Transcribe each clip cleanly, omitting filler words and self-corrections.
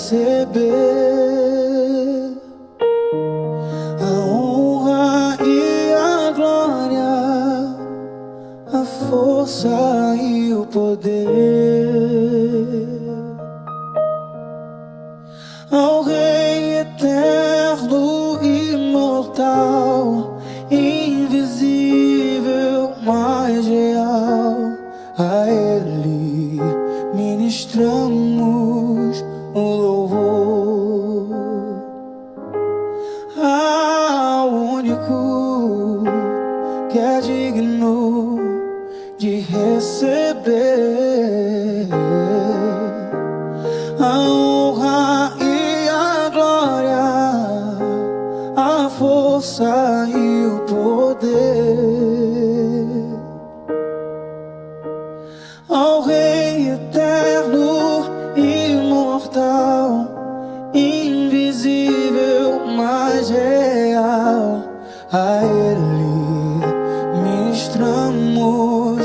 receber a honra e a glória, a força e o poder, ao Rei eterno, imortal, invisível, mais real. A Ele ministramos o louvor, ao único que é digno de receber a honra e a glória, a força e o poder, ao Rei eterno, imortal, invisível, mais real. A Ele ministramos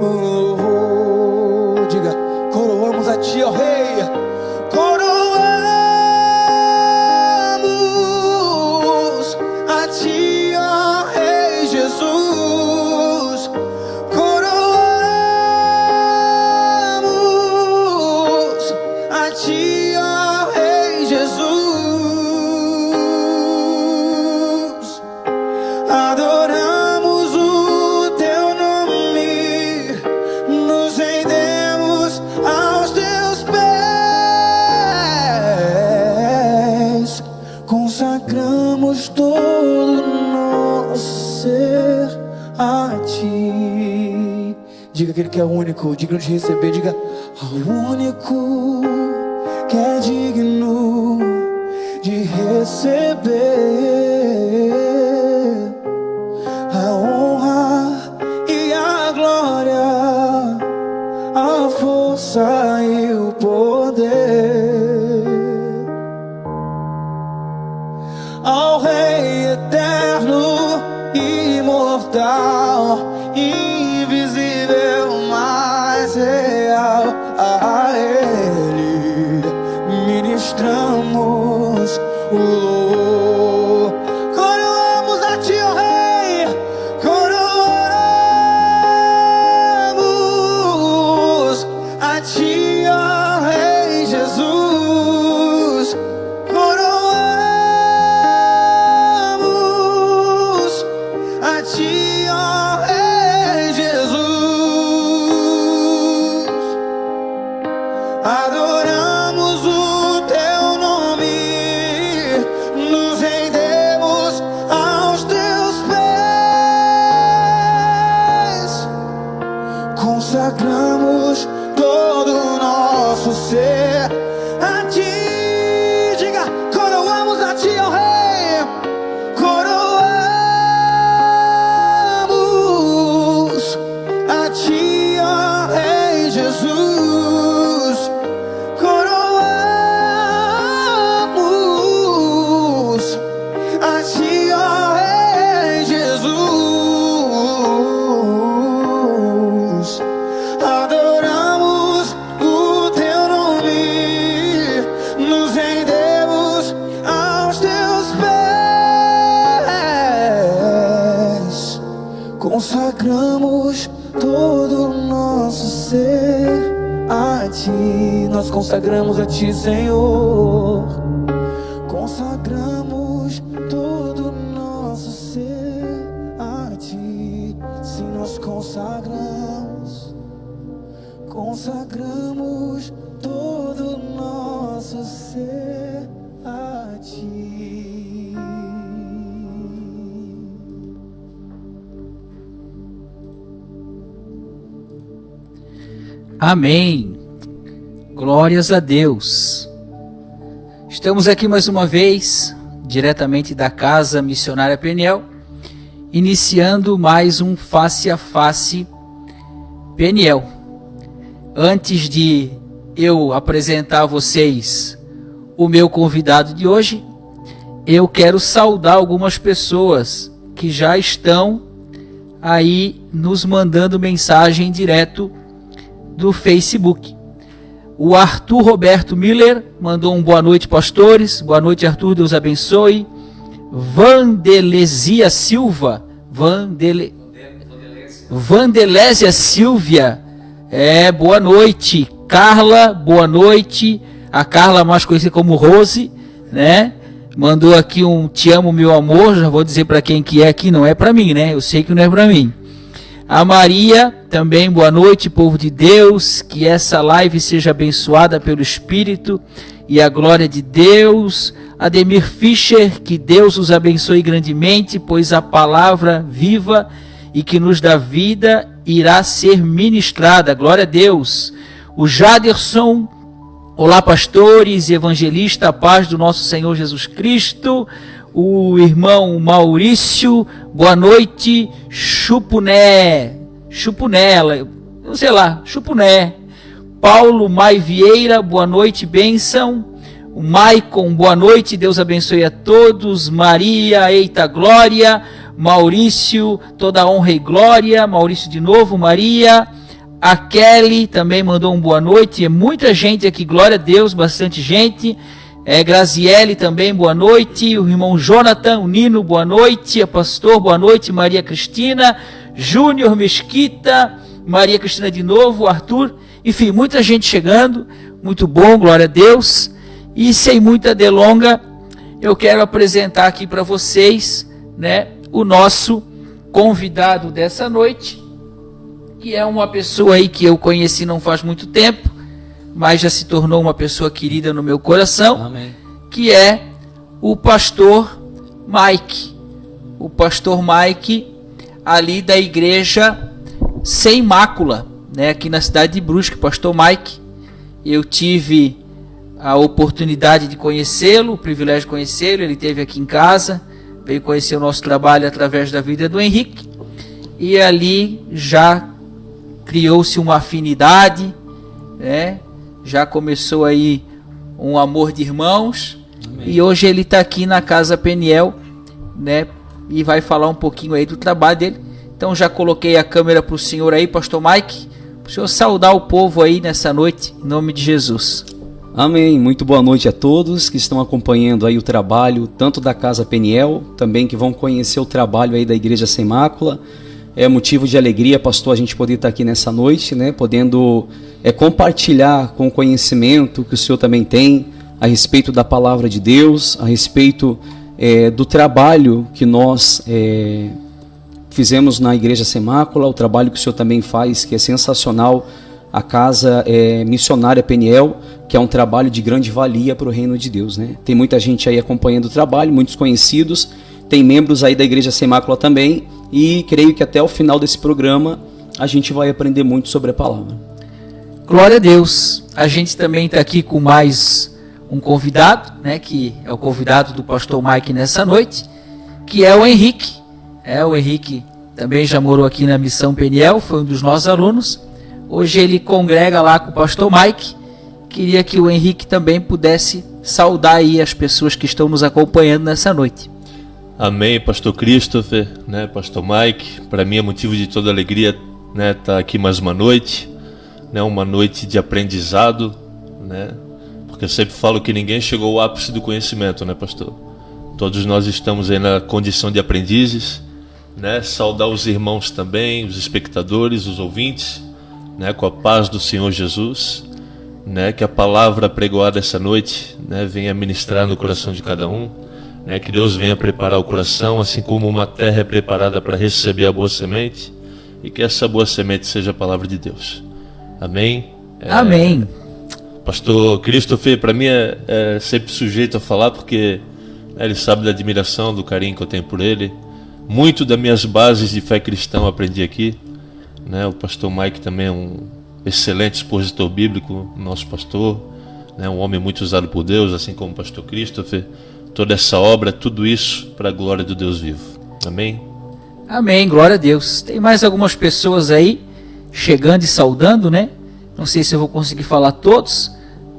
o louvor. Diga: coroamos a Ti, ó Rei. Coroamos a Ti, ó Rei Jesus. Coroamos a Ti, ó Rei Jesus. Adoramos o Teu nome, nos rendemos aos Teus pés, consagramos todo o nosso ser a Ti. Diga aquele que é único, digno de receber. Diga: ao único que é digno de receber a honra e a glória, a força e o poder, ao Rei eterno, imortal, invisível, mais real. A Ele ministramos o louvor. Coroamos a Ti, ó Rei. Coroamos a Ti, ó Rei Jesus. Coroamos a Ti, ó Rei Jesus. Adoramos o Teu nome, nos rendemos aos Teus pés, consagramos todo o nosso ser a Ti. Diga: coroamos a Ti, ó Rei. Coroamos a Ti, ó Rei Jesus. Coroamos a Ti, ó Rei Jesus. Adoramos o Teu nome, nos rendemos aos Teus pés, consagramos todo o nosso ser a Ti. Nós consagramos a Ti, Senhor. Consagramos todo o nosso ser a Ti. Sim, nós consagramos, consagramos todo o nosso ser a Ti. Amém. Glórias a Deus. Estamos aqui mais uma vez, diretamente da Casa Missionária Peniel, iniciando mais um Face a Face Peniel. Antes de eu apresentar a vocês o meu convidado de hoje, eu quero saudar algumas pessoas que já estão aí nos mandando mensagem direto do Facebook. O Arthur Roberto Miller mandou um boa noite, pastores. Boa noite, Arthur, Deus abençoe. Vandelesia Silva, Vandelésia Silvia, boa noite. Carla, boa noite. A Carla, mais conhecida como Rose, né? Mandou aqui um te amo, meu amor. Já vou dizer para quem que é aqui, não é para mim, né? Eu sei que não é para mim. A Maria, também boa noite, povo de Deus. Que essa live seja abençoada pelo Espírito e a glória de Deus. Ademir Fischer, que Deus os abençoe grandemente, pois a palavra viva e que nos dá vida irá ser ministrada. Glória a Deus. O Jaderson, olá pastores e evangelista, a paz do nosso Senhor Jesus Cristo. O irmão Maurício, boa noite. Chupuné, não sei lá, Chupuné. Paulo Mai Vieira, boa noite, bênção. O Maicon, boa noite, Deus abençoe a todos. Maria, eita glória. Maurício, toda honra e glória. Maurício de novo, Maria. A Kelly também mandou um boa noite. É muita gente aqui, glória a Deus, bastante gente. Graziele também, boa noite. O irmão Jonathan, o Nino, boa noite. A pastor, boa noite. Maria Cristina, Júnior Mesquita, Maria Cristina de novo, Arthur. Enfim, muita gente chegando. Muito bom, glória a Deus. E sem muita delonga, eu quero apresentar aqui para vocês, né, o nosso convidado dessa noite, que é uma pessoa aí que eu conheci não faz muito tempo, mas já se tornou uma pessoa querida no meu coração. Amém. Que é o pastor Mike. O pastor Mike, ali da igreja Sem Mácula, né, aqui na cidade de Brusque. Pastor Mike, eu tive a oportunidade de conhecê-lo, o privilégio de conhecê-lo. Ele esteve aqui em casa, veio conhecer o nosso trabalho através da vida do Henrique, e ali já criou-se uma afinidade, né? Já começou aí um amor de irmãos. Amém. E hoje ele está aqui na Casa Peniel, né? E vai falar um pouquinho aí do trabalho dele. Então já coloquei a câmera para o senhor aí, pastor Mike, para o senhor saudar o povo aí nessa noite, em nome de Jesus. Amém, muito boa noite a todos que estão acompanhando aí o trabalho, tanto da Casa Peniel, também que vão conhecer o trabalho aí da Igreja Sem Mácula. É motivo de alegria, pastor, a gente poder estar aqui nessa noite, né, podendo compartilhar com o conhecimento que o senhor também tem a respeito da palavra de Deus, a respeito do trabalho que nós fizemos na Igreja Sem Mácula, o trabalho que o senhor também faz, que é sensacional, a Casa Missionária Peniel, que é um trabalho de grande valia para o reino de Deus, né? Tem muita gente aí acompanhando o trabalho, muitos conhecidos, tem membros aí da Igreja Sem Mácula também, e creio que até o final desse programa a gente vai aprender muito sobre a palavra. Glória a Deus. A gente também está aqui com mais um convidado, né, que é o convidado do pastor Mike nessa noite, que é o Henrique. O Henrique também já morou aqui na Missão Peniel, foi um dos nossos alunos. Hoje ele congrega lá com o pastor Mike. Queria que o Henrique também pudesse saudar aí as pessoas que estão nos acompanhando nessa noite. Amém, pastor Christopher, né, pastor Mike. Para mim é motivo de toda alegria, né, estar aqui mais uma noite, né, uma noite de aprendizado, né, porque eu sempre falo que ninguém chegou ao ápice do conhecimento, né, pastor? Todos nós estamos aí na condição de aprendizes, né, saudar os irmãos também, os espectadores, os ouvintes, né, com a paz do Senhor Jesus, né, que a palavra pregoada essa noite, né, venha ministrar no coração de cada um, né, que Deus venha preparar o coração, assim como uma terra é preparada para receber a boa semente, e que essa boa semente seja a palavra de Deus. Amém? Amém. Pastor Christopher, para mim é sempre sujeito a falar, porque, né, ele sabe da admiração, do carinho que eu tenho por ele. Muito das minhas bases de fé cristã eu aprendi aqui, né? O pastor Mike também é um excelente expositor bíblico, nosso pastor, né? Um homem muito usado por Deus, assim como o pastor Christopher. Toda essa obra, tudo isso para a glória do Deus vivo. Amém? Amém, glória a Deus. Tem mais algumas pessoas aí chegando e saudando, né? Não sei se eu vou conseguir falar todos,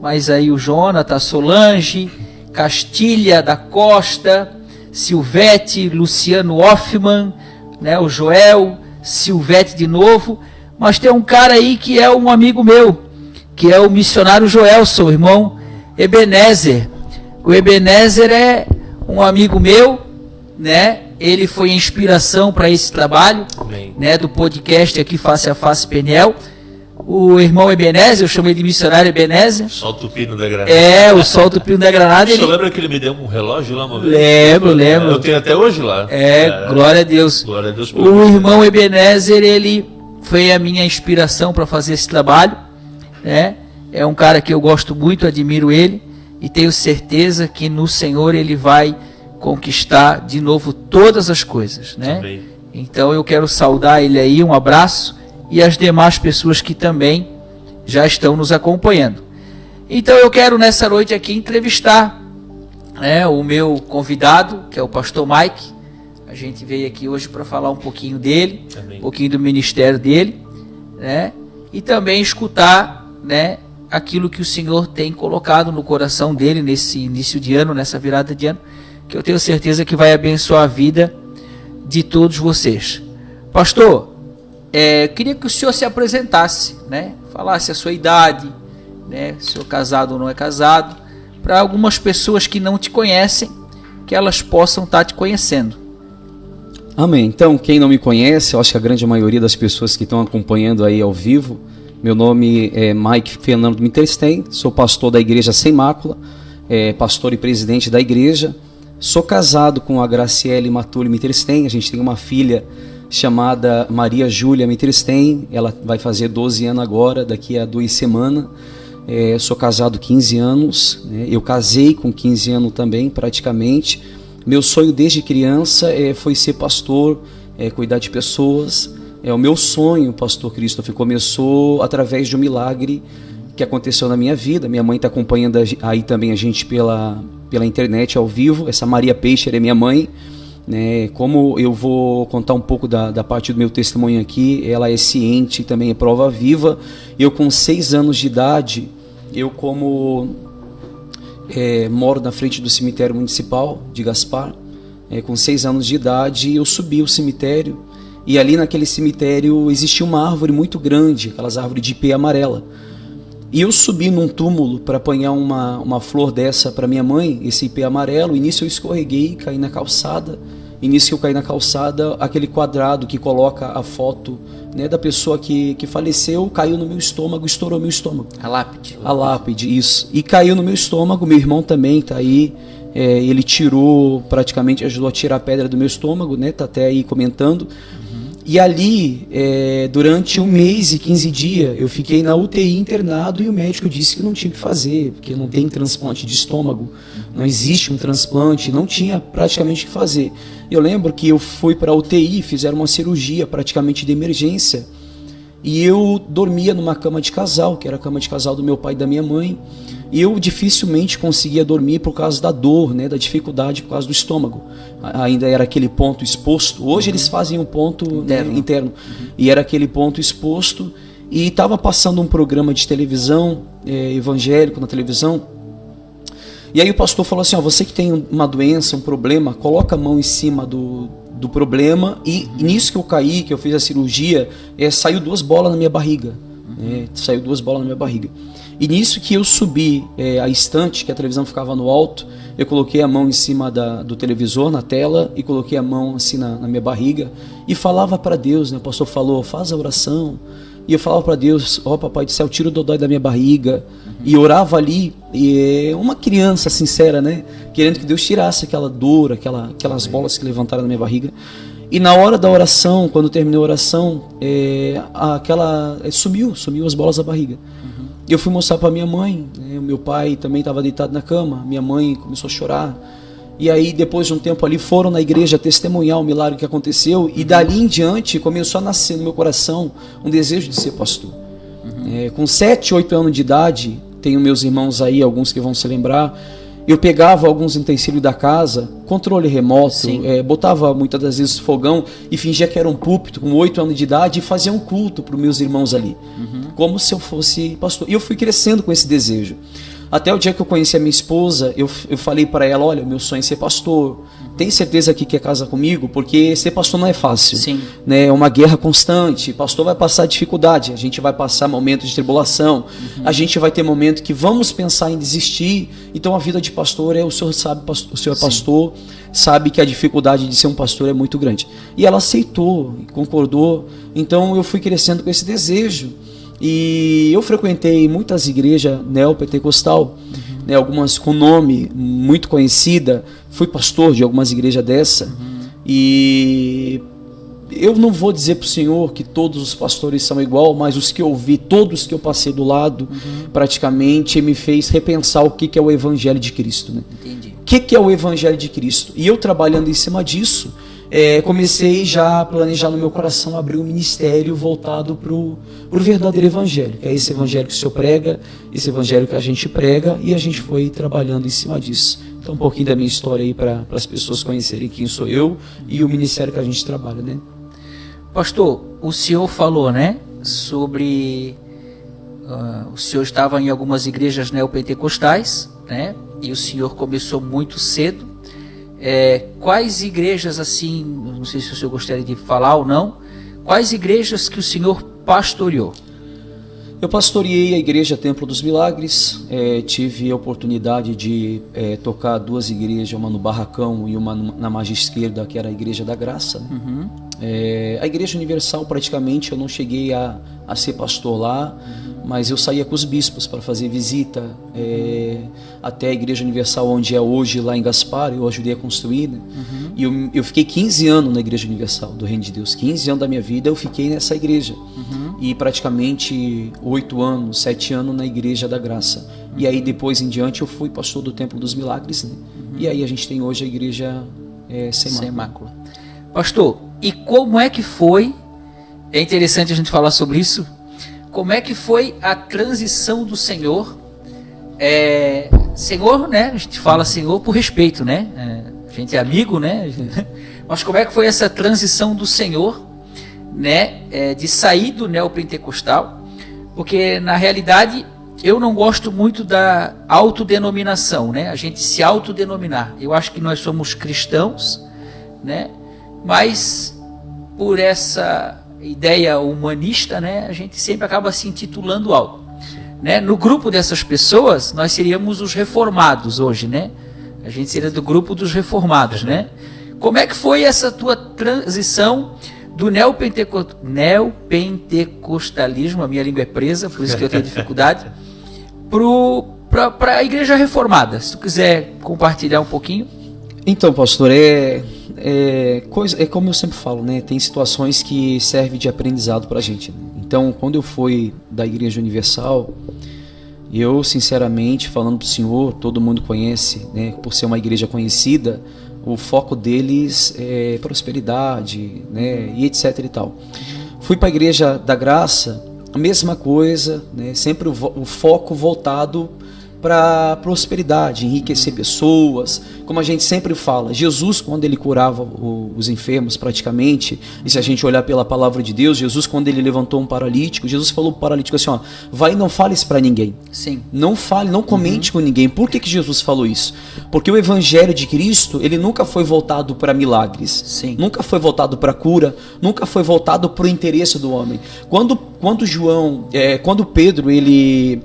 mas aí o Jonathan, Solange, Castilha da Costa, Silvete, Luciano Hoffman, né? O Joel, Silvete de novo. Mas tem um cara aí que é um amigo meu, que é o missionário Joelson, o irmão Ebenezer. O Ebenezer é um amigo meu, né? Ele foi a inspiração para esse trabalho, né, do podcast aqui Face a Face Peniel. O irmão Ebenezer, eu chamei de missionário Ebenezer. Solta o pino da granada. É, o solta o pino da granada. Você lembra que ele me deu um relógio lá uma vez? Lembro. Eu tenho até hoje lá. Glória a Deus. Glória a Deus. O irmão Ebenezer, ele foi a minha inspiração para fazer esse trabalho, né? É um cara que eu gosto muito, admiro ele e tenho certeza que no Senhor ele vai conquistar de novo todas as coisas, né? Também. Então eu quero saudar ele aí, um abraço, e as demais pessoas que também já estão nos acompanhando. Então eu quero nessa noite aqui entrevistar, né, o meu convidado, que é o pastor Mike. A gente veio aqui hoje para falar um pouquinho dele, Amém. um pouquinho do ministério dele, né? E também escutar, né, aquilo que o Senhor tem colocado no coração dele nesse início de ano, nessa virada de ano, que eu tenho certeza que vai abençoar a vida de todos vocês. Pastor, queria que o senhor se apresentasse, né? Falasse a sua idade, né? Se é casado ou não é casado, para algumas pessoas que não te conhecem, que elas possam estar te conhecendo. Amém. Então, quem não me conhece, eu acho que a grande maioria das pessoas que estão acompanhando aí ao vivo, meu nome é Mike Fernando Mitterstein, sou pastor da Igreja Sem Mácula, pastor e presidente da igreja. Sou casado com a Graciele Matuli Mitterstein, a gente tem uma filha chamada Maria Júlia Mitterstein, ela vai fazer 12 anos agora, daqui a 2 semanas. Sou casado 15 anos, né? Eu casei com 15 anos também, praticamente. Meu sonho desde criança foi ser pastor, cuidar de pessoas. O meu sonho, pastor Christopher, começou através de um milagre que aconteceu na minha vida. Minha mãe está acompanhando aí também a gente pela internet ao vivo. Essa Maria Peixer é minha mãe, né? Como eu vou contar um pouco da parte do meu testemunho aqui, ela é ciente e também é prova viva. Eu com 6 anos de idade, moro na frente do cemitério municipal de Gaspar. Com 6 anos de idade eu subi o cemitério e ali naquele cemitério existia uma árvore muito grande, aquelas árvores de ipê amarela. E eu subi num túmulo para apanhar uma flor dessa para minha mãe, esse ipê amarelo. Início eu escorreguei, caí na calçada. Início que eu caí na calçada, aquele quadrado que coloca a foto, né, da pessoa que faleceu, caiu no meu estômago, estourou meu estômago. A lápide. A lápide, isso. E caiu no meu estômago, meu irmão também está aí. Ele tirou, praticamente ajudou a tirar a pedra do meu estômago, né? Tá até aí comentando. E ali, durante 1 mês e 15 dias, eu fiquei na UTI internado e o médico disse que não tinha o que fazer, porque não tem transplante de estômago, não existe um transplante, não tinha praticamente o que fazer. Eu lembro que eu fui para a UTI, fizeram uma cirurgia praticamente de emergência, e eu dormia numa cama de casal, que era a cama de casal do meu pai e da minha mãe, e eu dificilmente conseguia dormir por causa da dor, né, da dificuldade por causa do estômago. Ainda era aquele ponto exposto. Hoje eles fazem um ponto interno. E era aquele ponto exposto. E estava passando um programa de televisão, evangélico na televisão. E aí o pastor falou assim, você que tem uma doença, um problema, coloca a mão em cima do problema. E nisso que eu caí, que eu fiz a cirurgia, saiu 2 bolas na minha barriga. Saiu 2 bolas na minha barriga. E nisso que eu subi a estante, que a televisão ficava no alto, eu coloquei a mão em cima do televisor, na tela, e coloquei a mão assim na minha barriga e falava para Deus, né? O pastor falou, faz a oração. E eu falava para Deus, papai do céu, tira o dodói da minha barriga. E orava ali, uma criança sincera, né? Querendo que Deus tirasse aquela dor, aquelas bolas que levantaram na minha barriga. E na hora da oração, quando terminou a oração, sumiu as bolas da barriga. Eu fui mostrar para minha mãe, né? O meu pai também estava deitado na cama, minha mãe começou a chorar. E aí depois de um tempo ali foram na igreja testemunhar o milagre que aconteceu, e dali em diante começou a nascer no meu coração um desejo de ser pastor. Com 7, 8 anos de idade, tenho meus irmãos aí, alguns que vão se lembrar, eu pegava alguns utensílios da casa, controle remoto, botava muitas das vezes fogão e fingia que era um púlpito com 8 anos de idade e fazia um culto para os meus irmãos ali, como se eu fosse pastor. E eu fui crescendo com esse desejo. Até o dia que eu conheci a minha esposa, eu falei para ela, olha, meu sonho é ser pastor, tem certeza que quer casar comigo? Porque ser pastor não é fácil. Sim. Né? É uma guerra constante. Pastor vai passar dificuldade, a gente vai passar momentos de tribulação, a gente vai ter momentos que vamos pensar em desistir. Então a vida de pastor o senhor sabe, o senhor é pastor, sabe que a dificuldade de ser um pastor é muito grande. E ela aceitou, concordou. Então eu fui crescendo com esse desejo. E eu frequentei muitas igrejas neopentecostal, né, algumas com nome muito conhecida. Fui pastor de algumas igrejas dessa. E eu não vou dizer para o senhor que todos os pastores são igual, mas os que eu vi, todos que eu passei do lado, praticamente me fez repensar o que é o Evangelho de Cristo. Né? Entendi. O que é o Evangelho de Cristo? E eu trabalhando em cima disso, comecei já a planejar no meu coração abrir um ministério voltado para o verdadeiro Evangelho. É esse Evangelho que o senhor prega, esse Evangelho que a gente prega, e a gente foi trabalhando em cima disso. Então um pouquinho da minha história aí para as pessoas conhecerem quem sou eu e o ministério que a gente trabalha, né? Pastor, o senhor falou, né, sobre o senhor estava em algumas igrejas neopentecostais, né, e o senhor começou muito cedo. Quais igrejas, assim, não sei se o senhor gostaria de falar ou não, quais igrejas que o senhor pastoreou? Eu pastoreei a igreja Templo dos Milagres, tive a oportunidade de tocar duas igrejas, uma no Barracão e uma na margem esquerda, que era a Igreja da Graça. Né? A Igreja Universal, praticamente, eu não cheguei a ser pastor lá, mas eu saía com os bispos para fazer visita, até a Igreja Universal, onde é hoje, lá em Gaspar, eu ajudei a construir. Né? E eu fiquei 15 anos na Igreja Universal do Reino de Deus, 15 anos da minha vida eu fiquei nessa igreja. E praticamente 8 anos, 7 anos na Igreja da Graça. E aí depois em diante eu fui pastor do Templo dos Milagres, né? E aí a gente tem hoje a Igreja Sem Mácula. Pastor, e como é que foi, é interessante a gente falar sobre isso, como é que foi a transição do Senhor, Senhor, né, a gente fala Senhor por respeito, né, a gente é amigo, né, mas como é que foi essa transição do Senhor, né, de sair do neopentecostal, porque na realidade eu não gosto muito da autodenominação, né, a gente se autodenominar, eu acho que nós somos cristãos, né, mas por essa ideia humanista, né, a gente sempre acaba se intitulando algo, né? No grupo dessas pessoas nós seríamos os reformados hoje, né? A gente seria do grupo dos reformados, né? Como é que foi essa tua transição do neopentecostalismo, a minha língua é presa, por isso que eu tenho dificuldade, para a igreja reformada? Se tu quiser compartilhar um pouquinho. Então, pastor, como eu sempre falo, né? Tem situações que servem de aprendizado para a gente. Né? Então, quando eu fui da Igreja Universal, eu, sinceramente, falando para o senhor, todo mundo conhece, né? Por ser uma igreja conhecida, o foco deles é prosperidade, né? E etc e tal. Fui para a Igreja da Graça, a mesma coisa, né? Sempre o foco voltado para prosperidade, enriquecer pessoas, como a gente sempre fala. Jesus, quando ele curava os enfermos praticamente, e se a gente olhar pela palavra de Deus, Jesus, quando ele levantou um paralítico, Jesus falou para o paralítico assim, ó, vai e não fale isso para ninguém. Sim. Não fale, não comente com ninguém. Por que Jesus falou isso? Porque o Evangelho de Cristo, ele nunca foi voltado para milagres. Sim. Nunca foi voltado para cura, nunca foi voltado para o interesse do homem. Quando Pedro, ele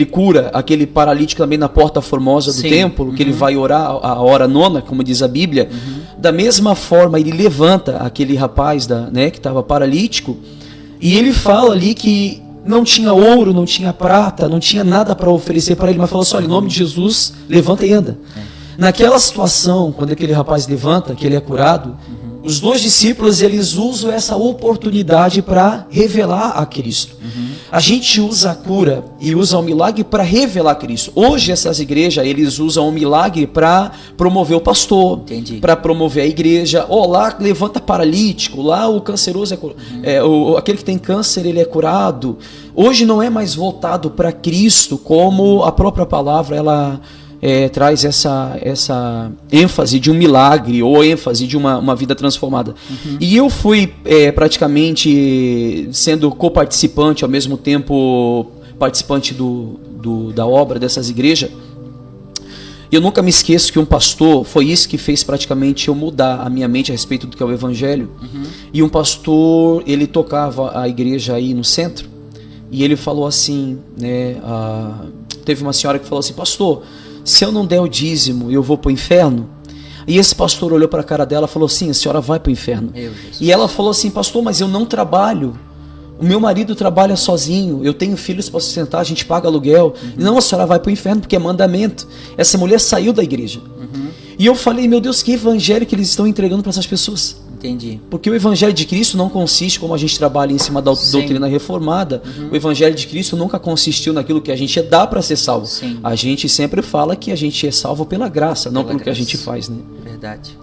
cura aquele paralítico também na porta formosa do templo, que ele vai orar a hora nona, como diz a Bíblia. Da mesma forma, ele levanta aquele rapaz que estava paralítico, e ele fala ali que não tinha ouro, não tinha prata, não tinha nada para oferecer para ele, mas falou assim, olha, em nome de Jesus, levanta e anda. Naquela situação, quando aquele rapaz levanta, que ele é curado, os dois discípulos, eles usam essa oportunidade para revelar a Cristo. A gente usa a cura e usa o milagre para revelar Cristo. Hoje essas igrejas, eles usam o milagre para promover o pastor, para promover a igreja. Lá levanta paralítico, lá o canceroso aquele que tem câncer, ele é curado. Hoje não é mais voltado para Cristo, como a própria palavra, ela traz essa ênfase de um milagre ou ênfase de uma vida transformada. E eu fui praticamente sendo coparticipante, ao mesmo tempo participante da obra dessas igrejas. E eu nunca me esqueço que um pastor, foi isso que fez praticamente eu mudar a minha mente a respeito do que é o evangelho. E um pastor, ele tocava a igreja aí no centro, e ele falou assim, né, teve uma senhora que falou assim: pastor, se eu não der o dízimo, eu vou para o inferno? E esse pastor olhou para a cara dela e falou: sim, a senhora vai para o inferno. E ela falou assim: pastor, mas eu não trabalho. O meu marido trabalha sozinho, eu tenho filhos para sustentar, a gente paga aluguel. Não, a senhora vai para o inferno porque é mandamento. Essa mulher saiu da igreja. E eu falei: meu Deus, que evangelho que eles estão entregando para essas pessoas. Entendi. Porque o evangelho de Cristo não consiste, como a gente trabalha em cima da doutrina reformada, o evangelho de Cristo nunca consistiu naquilo que a gente dá para ser salvo. Sim. A gente sempre fala que a gente é salvo pela graça, não pelo que a gente faz, né? Verdade.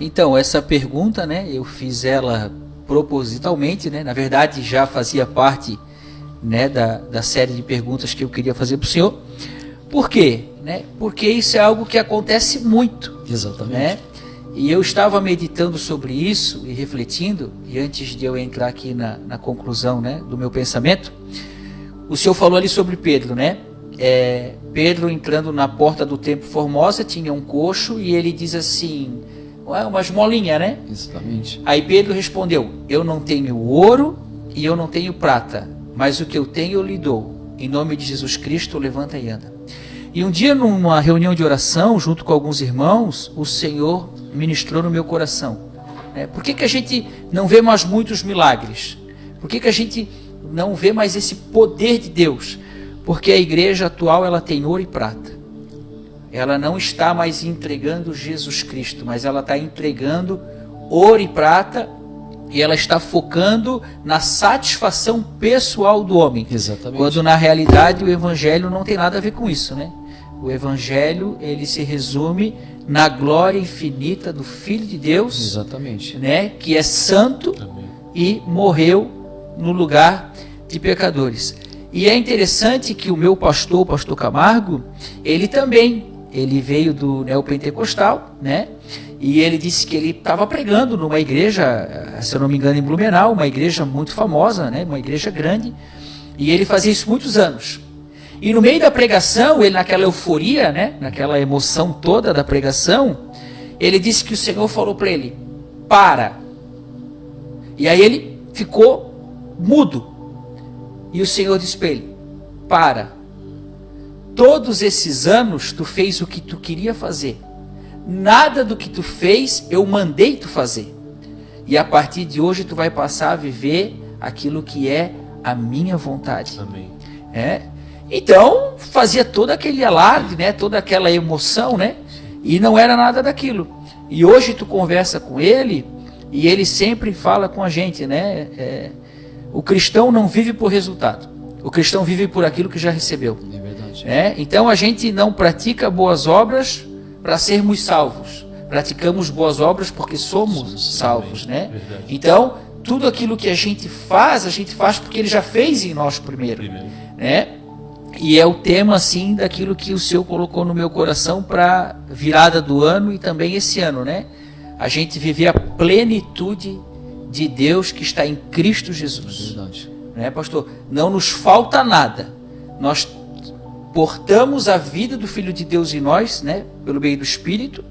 Então, essa pergunta, né, eu fiz ela propositalmente, né? Na verdade, já fazia parte, né, da série de perguntas que eu queria fazer para o senhor. Por quê? Né? Porque isso é algo que acontece muito. Exatamente. Né? E eu estava meditando sobre isso e refletindo, e antes de eu entrar aqui na conclusão, né, do meu pensamento, o senhor falou ali sobre Pedro, né? Pedro entrando na porta do Templo Formosa, tinha um coxo, e ele diz assim, uma esmolinha, né? Exatamente. Aí Pedro respondeu: eu não tenho ouro e eu não tenho prata, mas o que eu tenho eu lhe dou. Em nome de Jesus Cristo, levanta e anda. E um dia, numa reunião de oração, junto com alguns irmãos, o Senhor ministrou no meu coração. Por que a gente não vê mais muitos milagres? Por que a gente não vê mais esse poder de Deus? Porque a igreja atual, ela tem ouro e prata. Ela não está mais entregando Jesus Cristo, mas ela está entregando ouro e prata, e ela está focando na satisfação pessoal do homem. Exatamente. Quando na realidade o evangelho não tem nada a ver com isso, né? O evangelho, ele se resume na glória infinita do Filho de Deus. Exatamente. Né? Que é santo. Amém. E morreu no lugar de pecadores. E é interessante que o meu pastor, o pastor Camargo, ele veio do neopentecostal, né? E ele disse que ele estava pregando numa igreja, se eu não me engano, em Blumenau, uma igreja muito famosa, né? Uma igreja grande, e ele fazia isso muitos anos. E no meio da pregação, ele naquela euforia, né? Naquela emoção toda da pregação, ele disse que o Senhor falou para ele: para. E aí ele ficou mudo. E o Senhor disse para ele: para. Todos esses anos tu fez o que tu queria fazer. Nada do que tu fez eu mandei tu fazer. E a partir de hoje tu vai passar a viver aquilo que é a minha vontade. Amém. Então fazia todo aquele alarde, né? Toda aquela emoção, né? E não era nada daquilo. E hoje tu conversa com ele e ele sempre fala com a gente, né? O cristão não vive por resultado. O cristão vive por aquilo que já recebeu. É verdade. Então a gente não pratica boas obras para sermos salvos. Praticamos boas obras porque somos salvos, né? Então, tudo aquilo que a gente faz porque ele já fez em nós primeiro. Né? E é o tema, assim, daquilo que o Senhor colocou no meu coração para virada do ano e também esse ano, né? A gente viver a plenitude de Deus que está em Cristo Jesus. É verdade. Né, pastor? Não nos falta nada. Nós portamos a vida do Filho de Deus em nós, né? Pelo meio do Espírito.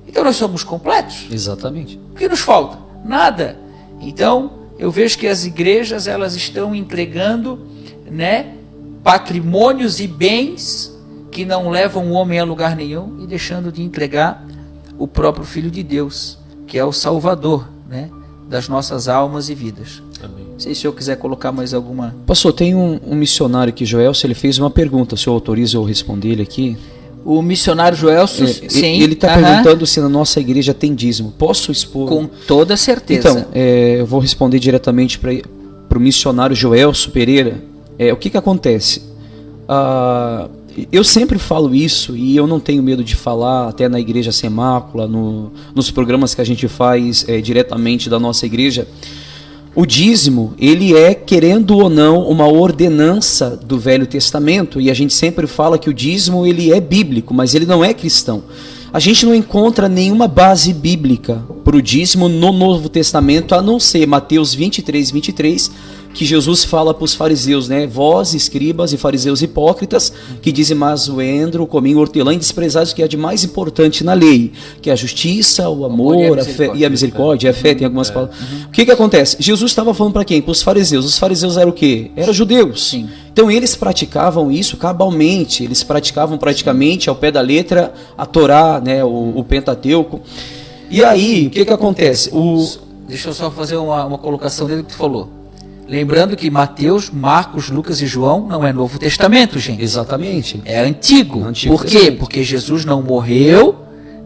Então nós somos completos. Exatamente. O que nos falta? Nada. Então eu vejo que as igrejas, elas estão entregando, né, patrimônios e bens que não levam o homem a lugar nenhum e deixando de entregar o próprio Filho de Deus, que é o Salvador, né, das nossas almas e vidas. Amém. Não sei se o senhor quiser colocar mais alguma. Pastor, tem um missionário aqui, Joelson, ele fez uma pergunta, o senhor autoriza eu responder ele aqui? O missionário Joelson, sim. Ele está perguntando se na nossa igreja tem dízimo. Posso expor? Com toda certeza. Então, eu vou responder diretamente para o missionário Joelson Pereira. O que acontece? Eu sempre falo isso e eu não tenho medo de falar, até na Igreja Sem Mácula, nos programas que a gente faz diretamente da nossa igreja. O dízimo, ele é, querendo ou não, uma ordenança do Velho Testamento, e a gente sempre fala que o dízimo ele é bíblico, mas ele não é cristão. A gente não encontra nenhuma base bíblica para o dízimo no Novo Testamento, a não ser Mateus 23, que Jesus fala para os fariseus, né? Vós, escribas e fariseus hipócritas, que dizimais o endro, cominho, hortelã, e desprezais o que é de mais importante na lei, que é a justiça, o amor, a fé e a misericórdia, a fé, tem algumas palavras. O que acontece? Jesus estava falando para quem? Para os fariseus. Os fariseus eram o quê? Eram judeus. Sim. Então eles praticavam isso cabalmente, eles praticavam praticamente ao pé da letra a Torá, né? O Pentateuco. E aí, o que acontece? Deixa eu só fazer uma colocação dele que tu falou. Lembrando que Mateus, Marcos, Lucas e João não é Novo Testamento, gente. Exatamente. É Antigo. Por quê? Testamento. Porque Jesus não morreu,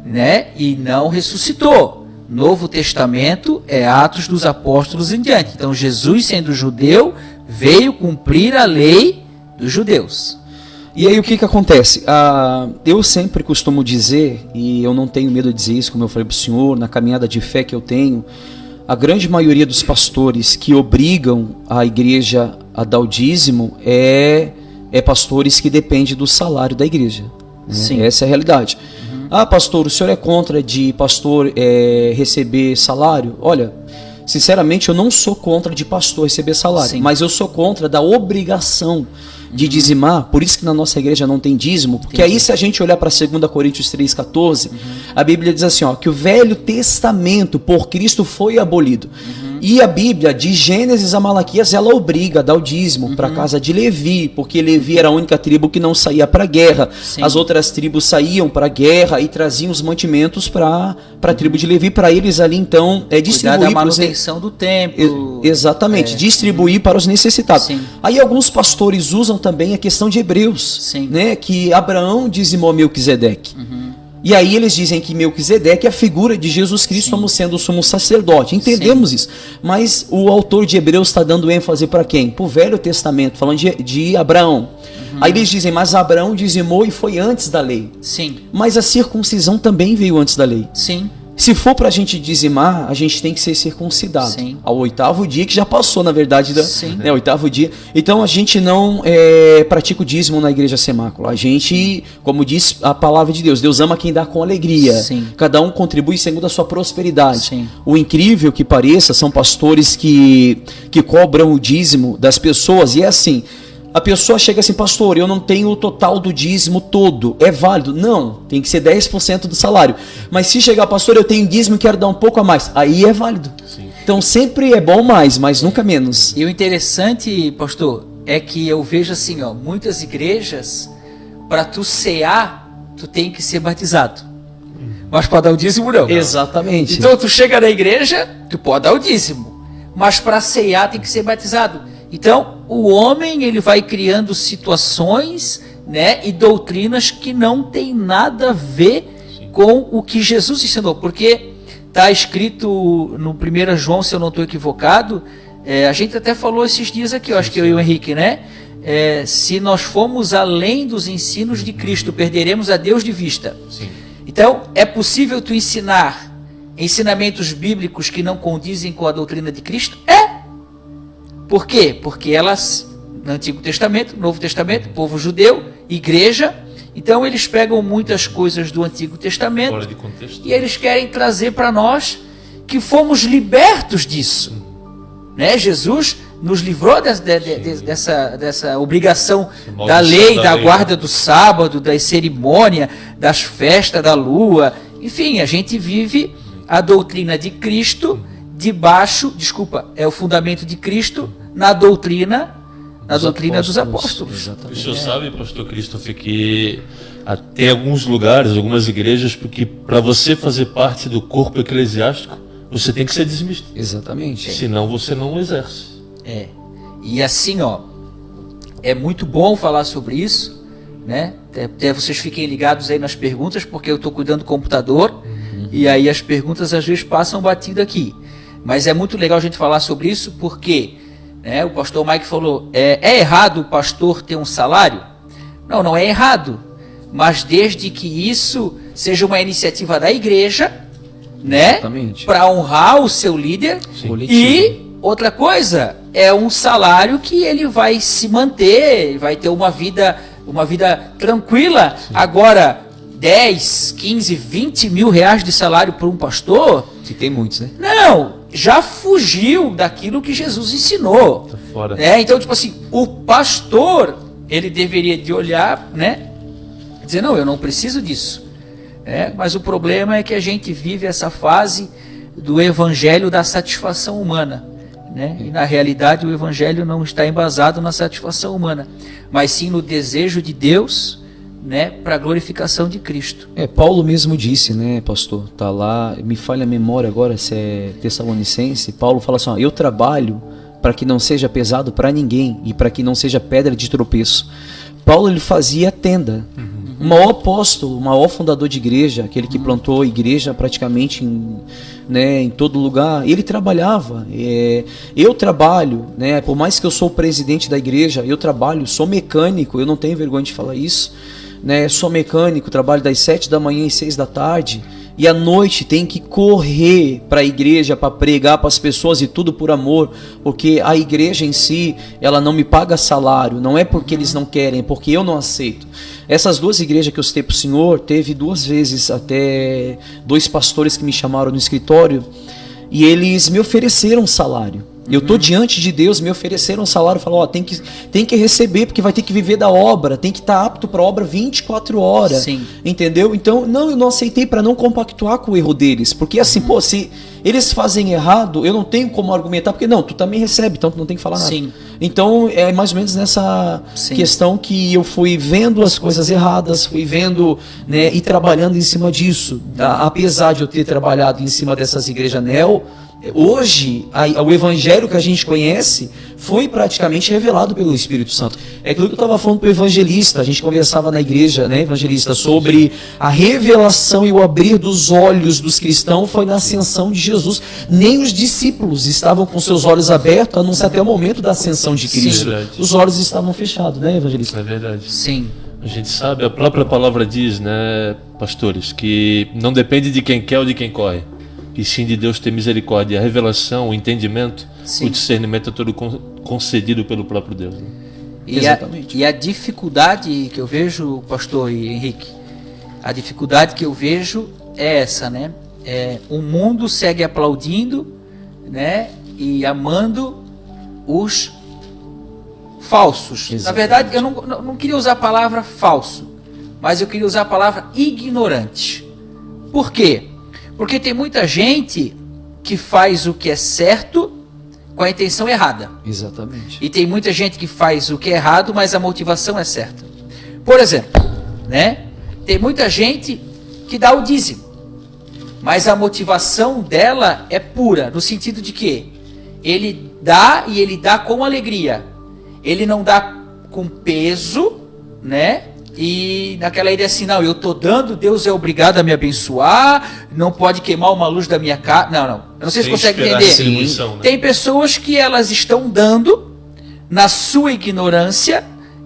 né, e não ressuscitou. Novo Testamento é Atos dos Apóstolos em diante. Então Jesus, sendo judeu, veio cumprir a lei dos judeus. E aí o que acontece? Eu sempre costumo dizer, e eu não tenho medo de dizer isso, como eu falei para o senhor, na caminhada de fé que eu tenho, a grande maioria dos pastores que obrigam a igreja a dar o dízimo é pastores que dependem do salário da igreja. Né? Sim. Essa é a realidade. Pastor, o senhor é contra de pastor receber salário? Olha, sinceramente eu não sou contra de pastor receber salário, Sim. mas eu sou contra da obrigação de dizimar. Por isso que na nossa igreja não tem dízimo, porque aí se a gente olhar para 2 Coríntios 3,14, a Bíblia diz assim, ó, que o Velho Testamento por Cristo foi abolido. E a Bíblia, de Gênesis a Malaquias, ela obriga a dar o dízimo para a casa de Levi, porque Levi era a única tribo que não saía para a guerra. Sim. As outras tribos saíam para a guerra e traziam os mantimentos para a tribo de Levi, para eles ali então Cuidar distribuir da para os manutenção do templo. Exatamente, distribuir para os necessitados. Sim. Aí alguns pastores usam também a questão de Hebreus, Sim. né, que Abraão dizimou Melquisedeque. E aí eles dizem que Melquisedeque é a figura de Jesus Cristo como sendo o sumo sacerdote. Entendemos isso. Mas o autor de Hebreus está dando ênfase para quem? Para o Velho Testamento, falando de Abraão. Aí eles dizem, mas Abraão dizimou e foi antes da lei. Sim, Mas a circuncisão também veio antes da lei. sim. Se for para a gente dizimar, a gente tem que ser circuncidado. Sim. Ao 8º dia, que já passou, na verdade, Sim. 8º dia. Então a gente não pratica o dízimo na igreja Semácula. A gente, como diz a palavra de Deus, Deus ama quem dá com alegria. Sim. Cada um contribui segundo a sua prosperidade. Sim. O incrível que pareça, são pastores que cobram o dízimo das pessoas, e é assim. A pessoa chega assim, pastor, eu não tenho o total do dízimo todo, é válido? Não, tem que ser 10% do salário. Mas se chegar, pastor, eu tenho dízimo e quero dar um pouco a mais, aí é válido. Sim. Então sempre é bom mais, mas nunca menos. E o interessante, pastor, é que eu vejo assim, ó, muitas igrejas, para tu cear, tu tem que ser batizado. Mas para dar o dízimo, não. Exatamente. Então tu chega na igreja, tu pode dar o dízimo, mas para cear tem que ser batizado. Então o homem ele vai criando situações, né, e doutrinas que não tem nada a ver com o que Jesus ensinou, porque está escrito no 1 João, se eu não estou equivocado, a gente até falou esses dias aqui, eu acho que eu e o Henrique, né? Se nós formos além dos ensinos de Cristo, perderemos a Deus de vista. Sim. Então, é possível tu ensinar ensinamentos bíblicos que não condizem com a doutrina de Cristo? Por quê? Porque elas, no Antigo Testamento, Novo Testamento, povo judeu, igreja, então eles pegam muitas coisas do Antigo Testamento Fora de contexto. e eles querem trazer para nós que fomos libertos disso. Né? Jesus nos livrou dessa obrigação da lei, da guarda do sábado, da cerimônia, das festas da lua. Enfim, a gente vive a doutrina de Cristo debaixo, é o fundamento de Cristo na doutrina dos apóstolos. O senhor sabe, pastor Christopher, que tem alguns lugares, algumas igrejas, porque para você fazer parte do corpo eclesiástico, você tem que ser dizimista. Exatamente. Senão você não exerce. E assim, ó, é muito bom falar sobre isso, né? Até vocês fiquem ligados aí nas perguntas, porque eu estou cuidando do computador, e aí as perguntas às vezes passam batido aqui. Mas é muito legal a gente falar sobre isso, porque, né, o pastor Mike falou, é errado o pastor ter um salário? Não, não é errado, mas desde que isso seja uma iniciativa da igreja, né, para honrar o seu líder. E outra coisa, é um salário que ele vai se manter, vai ter uma vida tranquila. Sim. Agora, 10, 15, 20 mil reais de salário para um pastor... Que tem muitos, né? Não, já fugiu daquilo que Jesus ensinou. fora. Então, tipo assim, o pastor, ele deveria de olhar, né? Dizer, não, eu não preciso disso. Mas o problema é que a gente vive essa fase do evangelho da satisfação humana, né? E na realidade o evangelho não está embasado na satisfação humana, mas sim no desejo de Deus, né, para a glorificação de Cristo. Paulo mesmo disse, né, pastor, tá lá, me falha a memória agora se é Tessalonicense, Paulo fala assim, ó, eu trabalho para que não seja pesado para ninguém e para que não seja pedra de tropeço. Paulo, ele fazia tenda. O maior apóstolo, o maior fundador de igreja, aquele que plantou a igreja praticamente em todo lugar, ele trabalhava. Eu trabalho, né, por mais que eu sou o presidente da igreja, eu trabalho, sou mecânico, eu não tenho vergonha de falar isso, né, sou mecânico, trabalho das 7 da manhã às 6 da tarde, e à noite tem que correr para a igreja para pregar para as pessoas e tudo por amor, porque a igreja em si, ela não me paga salário, não é porque eles não querem, é porque eu não aceito. Essas duas igrejas que eu citei para o senhor, teve 2 vezes até 2 pastores que me chamaram no escritório e eles me ofereceram salário. Eu estou diante de Deus, me ofereceram um salário, falaram, tem que receber, porque vai ter que viver da obra, tem que estar apto para a obra 24 horas, Sim. Entendeu? Então, eu não aceitei para não compactuar com o erro deles, porque assim, se eles fazem errado, eu não tenho como argumentar, porque tu também recebe, então tu não tem que falar nada. Sim. Então, é mais ou menos nessa questão que eu fui vendo as coisas erradas, fui vendo, né, e trabalhando em cima disso, apesar de eu ter trabalhado em cima dessas igrejas neo, hoje, o evangelho que a gente conhece foi praticamente revelado pelo Espírito Santo. É aquilo que eu estava falando para o evangelista, a gente conversava na igreja, né, evangelista, sobre a revelação e o abrir dos olhos dos cristãos foi na ascensão de Jesus. Nem os discípulos estavam com seus olhos abertos, a não ser até o momento da ascensão de Cristo. Os olhos estavam fechados, né, evangelista? É verdade. Sim. A gente sabe, a própria palavra diz, né, pastores, que não depende de quem quer ou de quem corre, e sim de Deus ter misericórdia. A revelação, o entendimento, o discernimento é todo concedido pelo próprio Deus, né? Exatamente. E a dificuldade que eu vejo, pastor e Henrique, a dificuldade que eu vejo é essa, né? O mundo segue aplaudindo, né, e amando os falsos. Exatamente. Na verdade, eu não queria usar a palavra falso, mas eu queria usar a palavra ignorante. Por quê? Porque tem muita gente que faz o que é certo com a intenção errada. Exatamente. E tem muita gente que faz o que é errado, mas a motivação é certa. Por exemplo, né? Tem muita gente que dá o dízimo, mas a motivação dela é pura, no sentido de que ele dá e ele dá com alegria. Ele não dá com peso, né? E naquela ideia assim, não, eu estou dando, Deus é obrigado a me abençoar, não pode queimar uma luz da minha casa. Não. Eu não sei se consegue entender. Né? Tem pessoas que elas estão dando na sua ignorância,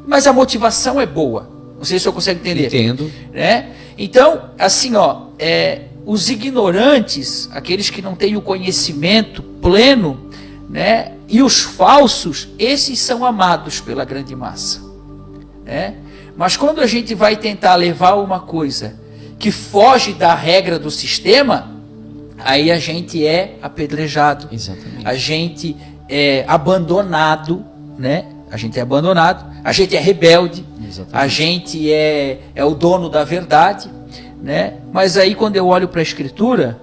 mas a motivação é boa. Não sei se eu consigo entender. Entendo. Né? Então, assim, os ignorantes, aqueles que não têm o conhecimento pleno, né? E os falsos, esses são amados pela grande massa, né? Mas quando a gente vai tentar levar uma coisa que foge da regra do sistema, aí a gente é apedrejado. Exatamente. A gente é abandonado, né? A gente é abandonado, a gente é rebelde. Exatamente. A gente é o dono da verdade, né? Mas aí quando eu olho para a Escritura,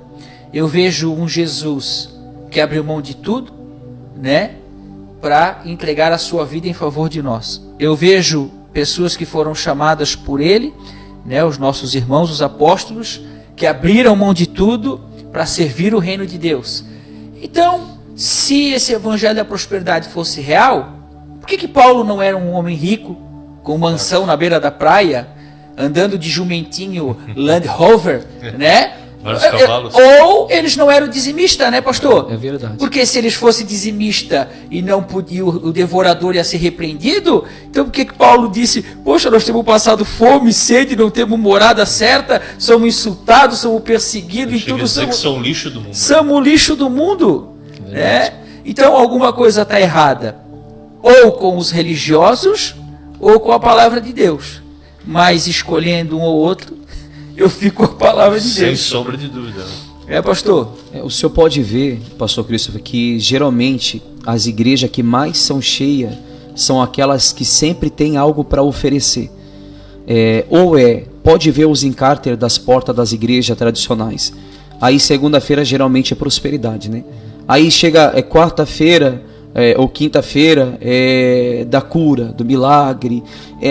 eu vejo um Jesus que abriu mão de tudo, né? Para entregar a sua vida em favor de nós. Eu vejo pessoas que foram chamadas por ele, né, os nossos irmãos, os apóstolos, que abriram mão de tudo para servir o reino de Deus. Então, se esse evangelho da prosperidade fosse real, por que Paulo não era um homem rico, com mansão na beira da praia, andando de jumentinho Land Rover, né? Vários cavalos. Ou eles não eram dizimistas, né, pastor? É verdade. Porque se eles fossem dizimistas e não podia, o devorador ia ser repreendido, então por que Paulo disse, poxa, nós temos passado fome, sede, não temos morada certa, somos insultados, somos perseguidos e tudo. Somos o lixo do mundo. Somos o lixo do mundo. Né? Então alguma coisa está errada, ou com os religiosos, ou com a palavra de Deus. Mas escolhendo um ou outro, eu fico com a palavra de Deus. Sem sombra de dúvida. Pastor? O senhor pode ver, pastor Christopher, que geralmente as igrejas que mais são cheias são aquelas que sempre têm algo para oferecer. Pode ver os encárter das portas das igrejas tradicionais. Aí segunda-feira geralmente é prosperidade, né? Aí chega quarta-feira ou quinta-feira da cura, do milagre.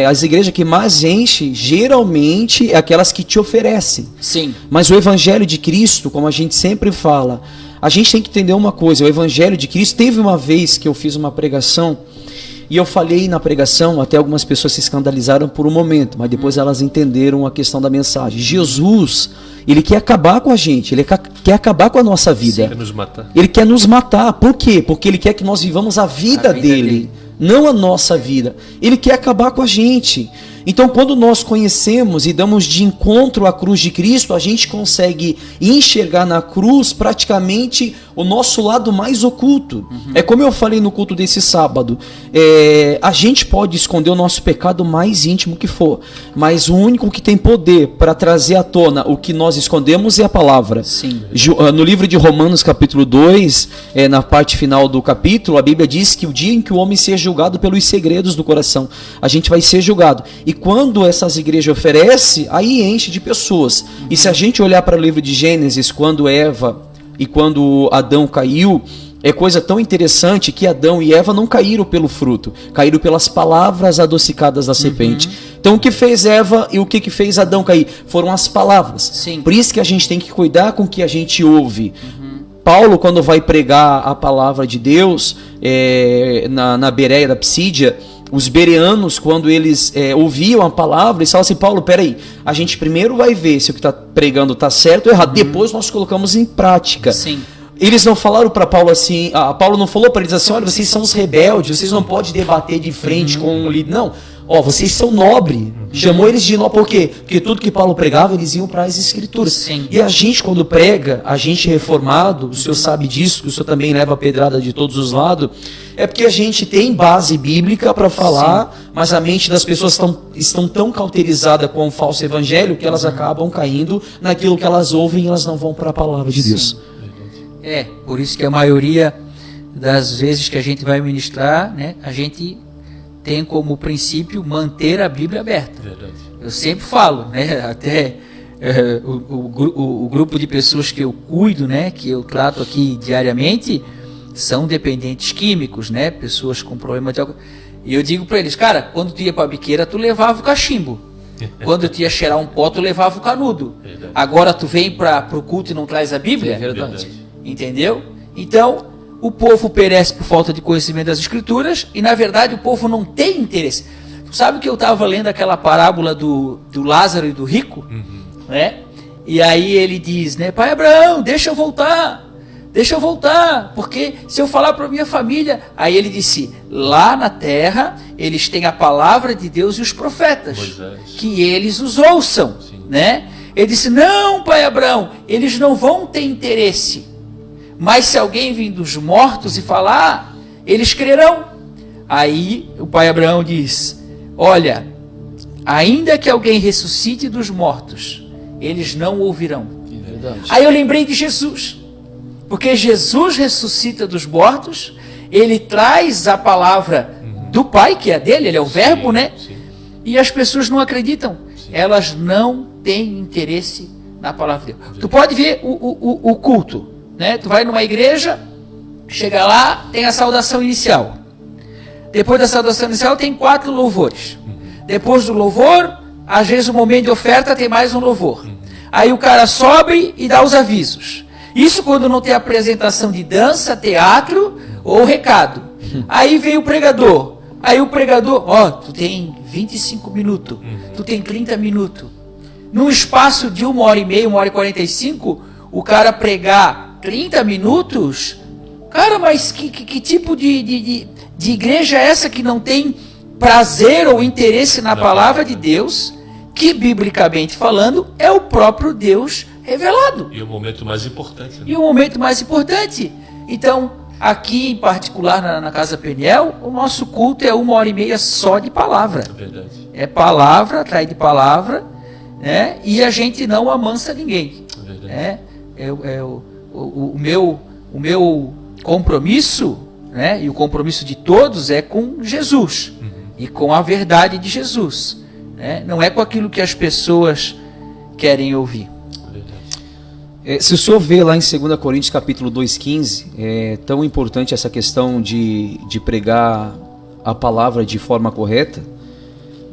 As igrejas que mais enchem geralmente é aquelas que te oferecem. Sim. Mas o Evangelho de Cristo, como a gente sempre fala, a gente tem que entender uma coisa: o Evangelho de Cristo, teve uma vez que eu fiz uma pregação e eu falei na pregação, até algumas pessoas se escandalizaram por um momento, mas depois elas entenderam a questão da mensagem. Jesus, ele quer acabar com a gente, ele quer acabar com a nossa vida. Ele quer nos matar. Ele quer nos matar. Por quê? Porque ele quer que nós vivamos a vida dele, não a nossa vida. Ele quer acabar com a gente. Então, quando nós conhecemos e damos de encontro à cruz de Cristo, a gente consegue enxergar na cruz praticamente o nosso lado mais oculto. É como eu falei no culto desse sábado, a gente pode esconder o nosso pecado mais íntimo que for, mas o único que tem poder para trazer à tona o que nós escondemos é a palavra. Sim. No livro de Romanos capítulo 2, na parte final do capítulo, a Bíblia diz que o dia em que o homem seja julgado pelos segredos do coração, a gente vai ser julgado. E quando essas igrejas oferecem, aí enche de pessoas. E se a gente olhar para o livro de Gênesis, quando Eva e quando Adão caiu, é coisa tão interessante que Adão e Eva não caíram pelo fruto, caíram pelas palavras adocicadas da serpente. Então o que fez Eva e o que fez Adão cair? Foram as palavras. Sim. Por isso que a gente tem que cuidar com o que a gente ouve. Paulo, quando vai pregar a palavra de Deus na Bereia da Psídia, os bereanos, quando eles ouviam a palavra, eles falavam assim: Paulo, peraí, a gente primeiro vai ver se o que está pregando está certo ou errado, depois nós colocamos em prática. Sim. Eles não falaram para Paulo assim, Paulo não falou para eles assim: olha, vocês são os rebeldes, vocês não podem debater de frente com um líder. Não, vocês são nobres. Chamou eles de nobre, por quê? Porque tudo que Paulo pregava, eles iam para as escrituras. Sim. E a gente, quando prega, a gente reformado, o senhor sabe disso, que o senhor também leva pedrada de todos os lados, é porque a gente tem base bíblica para falar, mas a mente das pessoas estão tão cauterizada com o falso evangelho que elas acabam caindo naquilo que elas ouvem e elas não vão para a palavra de Deus. Por isso que a maioria das vezes que a gente vai ministrar, né, a gente tem como princípio manter a Bíblia aberta. Verdade. Eu sempre falo, né, até o grupo de pessoas que eu cuido, né, que eu trato aqui diariamente, são dependentes químicos, né, pessoas com problema de álcool. E eu digo para eles: cara, quando tu ia para a biqueira, tu levava o cachimbo. Quando tu ia cheirar um pó, tu levava o canudo. Verdade. Agora tu vem para o culto e não traz a Bíblia? É verdade. Entendeu? Então, o povo perece por falta de conhecimento das Escrituras e, na verdade, o povo não tem interesse. Sabe que eu estava lendo aquela parábola do Lázaro e do rico? Né? E aí ele diz, né: pai Abraão, deixa eu voltar, porque se eu falar para minha família... Aí ele disse: lá na terra, eles têm a palavra de Deus e os profetas, Moisés, que eles os ouçam. Né? Ele disse: não, pai Abraão, eles não vão ter interesse. Mas se alguém vir dos mortos e falar, eles crerão. Aí o pai Abraão diz: olha, ainda que alguém ressuscite dos mortos, eles não ouvirão. Aí eu lembrei de Jesus, porque Jesus ressuscita dos mortos, ele traz a palavra do Pai, que é dele, ele é o verbo, né? Sim. E as pessoas não acreditam, elas não têm interesse na palavra de Deus. Tu pode ver o culto, né? Tu vai numa igreja, chega lá, tem a saudação inicial. Depois da saudação inicial tem 4 louvores. Depois do louvor, às vezes o momento de oferta tem mais um louvor. Aí o cara sobe e dá os avisos. Isso quando não tem apresentação de dança, teatro ou recado. Aí vem o pregador. Aí o pregador, tu tem 25 minutos, tu tem 30 minutos. Num espaço de 1h30, 1h45, o cara pregar 30 minutos? Cara, mas que tipo de igreja é essa que não tem prazer ou interesse na palavra de Deus, que biblicamente falando é o próprio Deus revelado? E o momento mais importante. Né? E o momento mais importante. Então, aqui em particular na Casa Peniel, o nosso culto é 1h30 só de palavra. É verdade. É palavra, atrás de palavra, né? E a gente não amansa ninguém. É verdade. O meu compromisso né? E o compromisso de todos é com Jesus e com a verdade de Jesus, né? Não é com aquilo que as pessoas querem ouvir. Se o senhor vê lá em 2 Coríntios capítulo 2,15, é tão importante essa questão de pregar a palavra de forma correta.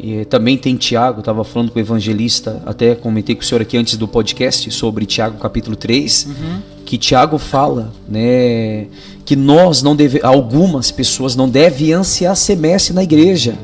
E também tem Tiago, estava falando com o evangelista, até comentei com o senhor aqui antes do podcast sobre Tiago capítulo 3, que Tiago fala, né, que algumas pessoas não devem ansiar ser mestre na igreja.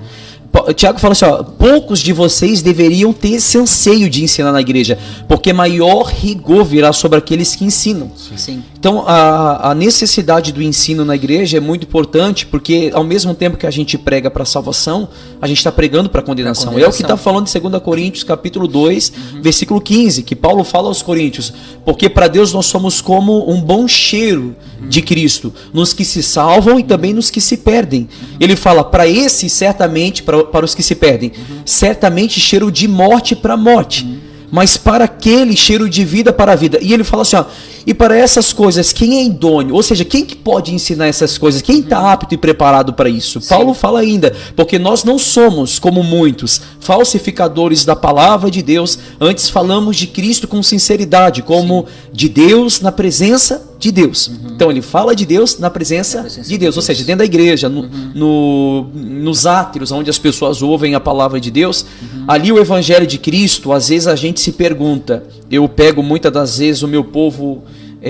Tiago fala assim, ó, poucos de vocês deveriam ter esse anseio de ensinar na igreja, porque maior rigor virá sobre aqueles que ensinam. Sim. Então a necessidade do ensino na igreja é muito importante, porque ao mesmo tempo que a gente prega para salvação, a gente está pregando para condenação. É o que está falando em 2 Coríntios capítulo 2, versículo 15, que Paulo fala aos Coríntios, porque para Deus nós somos como um bom cheiro de Cristo, nos que se salvam e também nos que se perdem. Ele fala, para esses certamente, para os que se perdem, certamente cheiro de morte para morte, mas para aquele cheiro de vida para a vida. E ele fala assim, ó, e para essas coisas, quem é idôneo? Ou seja, quem que pode ensinar essas coisas? Quem está apto e preparado para isso? Sim. Paulo fala ainda, porque nós não somos, como muitos, falsificadores da palavra de Deus, antes falamos de Cristo com sinceridade, como de Deus na presença de Deus. Então ele fala de Deus na presença de Deus, ou seja, dentro da igreja, nos átrios, onde as pessoas ouvem a palavra de Deus, ali o evangelho de Cristo, às vezes a gente se pergunta, eu pego muitas das vezes o meu povo,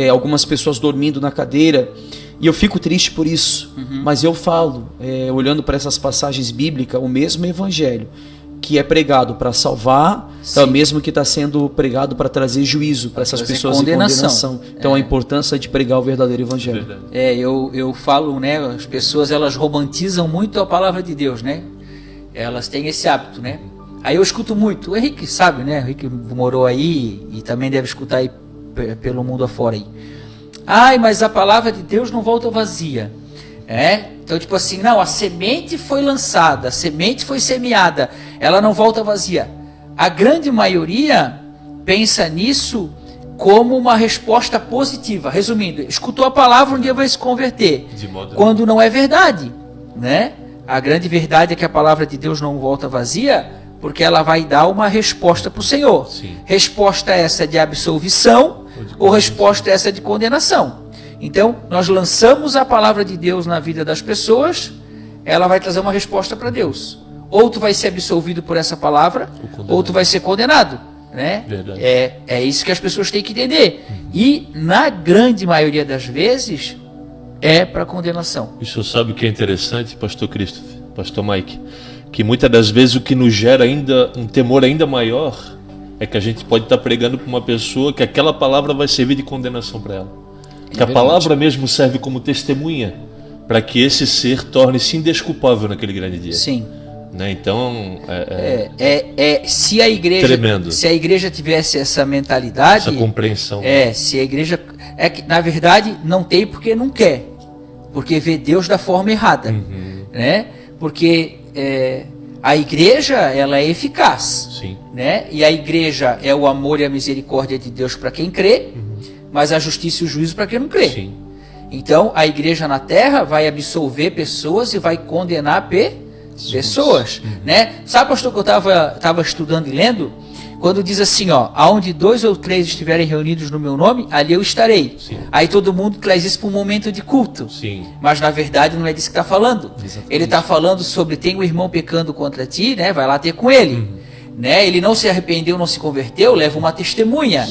algumas pessoas dormindo na cadeira, e eu fico triste por isso, mas eu falo, olhando para essas passagens bíblicas, o mesmo evangelho que é pregado para salvar, é o mesmo que está sendo pregado para trazer juízo para essas pessoas em condenação. Então a importância de pregar o verdadeiro evangelho. Eu falo, né, as pessoas elas romantizam muito a palavra de Deus, né? Elas têm esse hábito, né? Aí eu escuto muito, o Henrique sabe, né? O Henrique morou aí e também deve escutar aí pelo mundo afora aí. Ai, mas a palavra de Deus não volta vazia. Então tipo assim, não, a semente foi lançada, a semente foi semeada, ela não volta vazia. A grande maioria pensa nisso como uma resposta positiva. Resumindo, escutou a palavra, um dia vai se converter, quando não é verdade, né? A grande verdade é que a palavra de Deus não volta vazia, porque ela vai dar uma resposta para o Senhor. Sim. Resposta essa de absolvição ou resposta essa de condenação. Então, nós lançamos a palavra de Deus na vida das pessoas, ela vai trazer uma resposta para Deus. Ou tu vai ser absolvido por essa palavra, ou tu vai ser condenado, né? É isso que as pessoas têm que entender. E, na grande maioria das vezes, é para condenação. Isso sabe o que é interessante, pastor Christopher, pastor Mike? Que muitas das vezes o que nos gera ainda um temor ainda maior é que a gente pode estar pregando para uma pessoa que aquela palavra vai servir de condenação para ela. Que a palavra mesmo serve como testemunha para que esse ser torne-se indesculpável naquele grande dia. Sim. Né? Então, se a igreja, tremendo. Se a igreja tivesse essa mentalidade, essa compreensão. Se a igreja, que na verdade não tem porque não quer, porque vê Deus da forma errada, né? Porque a igreja ela é eficaz, sim, né? E a igreja é o amor e a misericórdia de Deus para quem crê, mas a justiça e o juízo para quem não crê. Sim. Então a igreja na terra vai absolver pessoas e vai condenar pessoas, né? Sabe, pastor, que eu estava estudando e lendo, quando diz assim, ó, aonde 2 ou 3 estiverem reunidos no meu nome, ali eu estarei. Sim. Aí todo mundo traz isso para um momento de culto. Sim. Mas na verdade não é disso que está falando. Exatamente. Ele está falando sobre, tem um irmão pecando contra ti, né? Vai lá ter com ele. Né? Ele não se arrependeu, não se converteu, leva uma testemunha.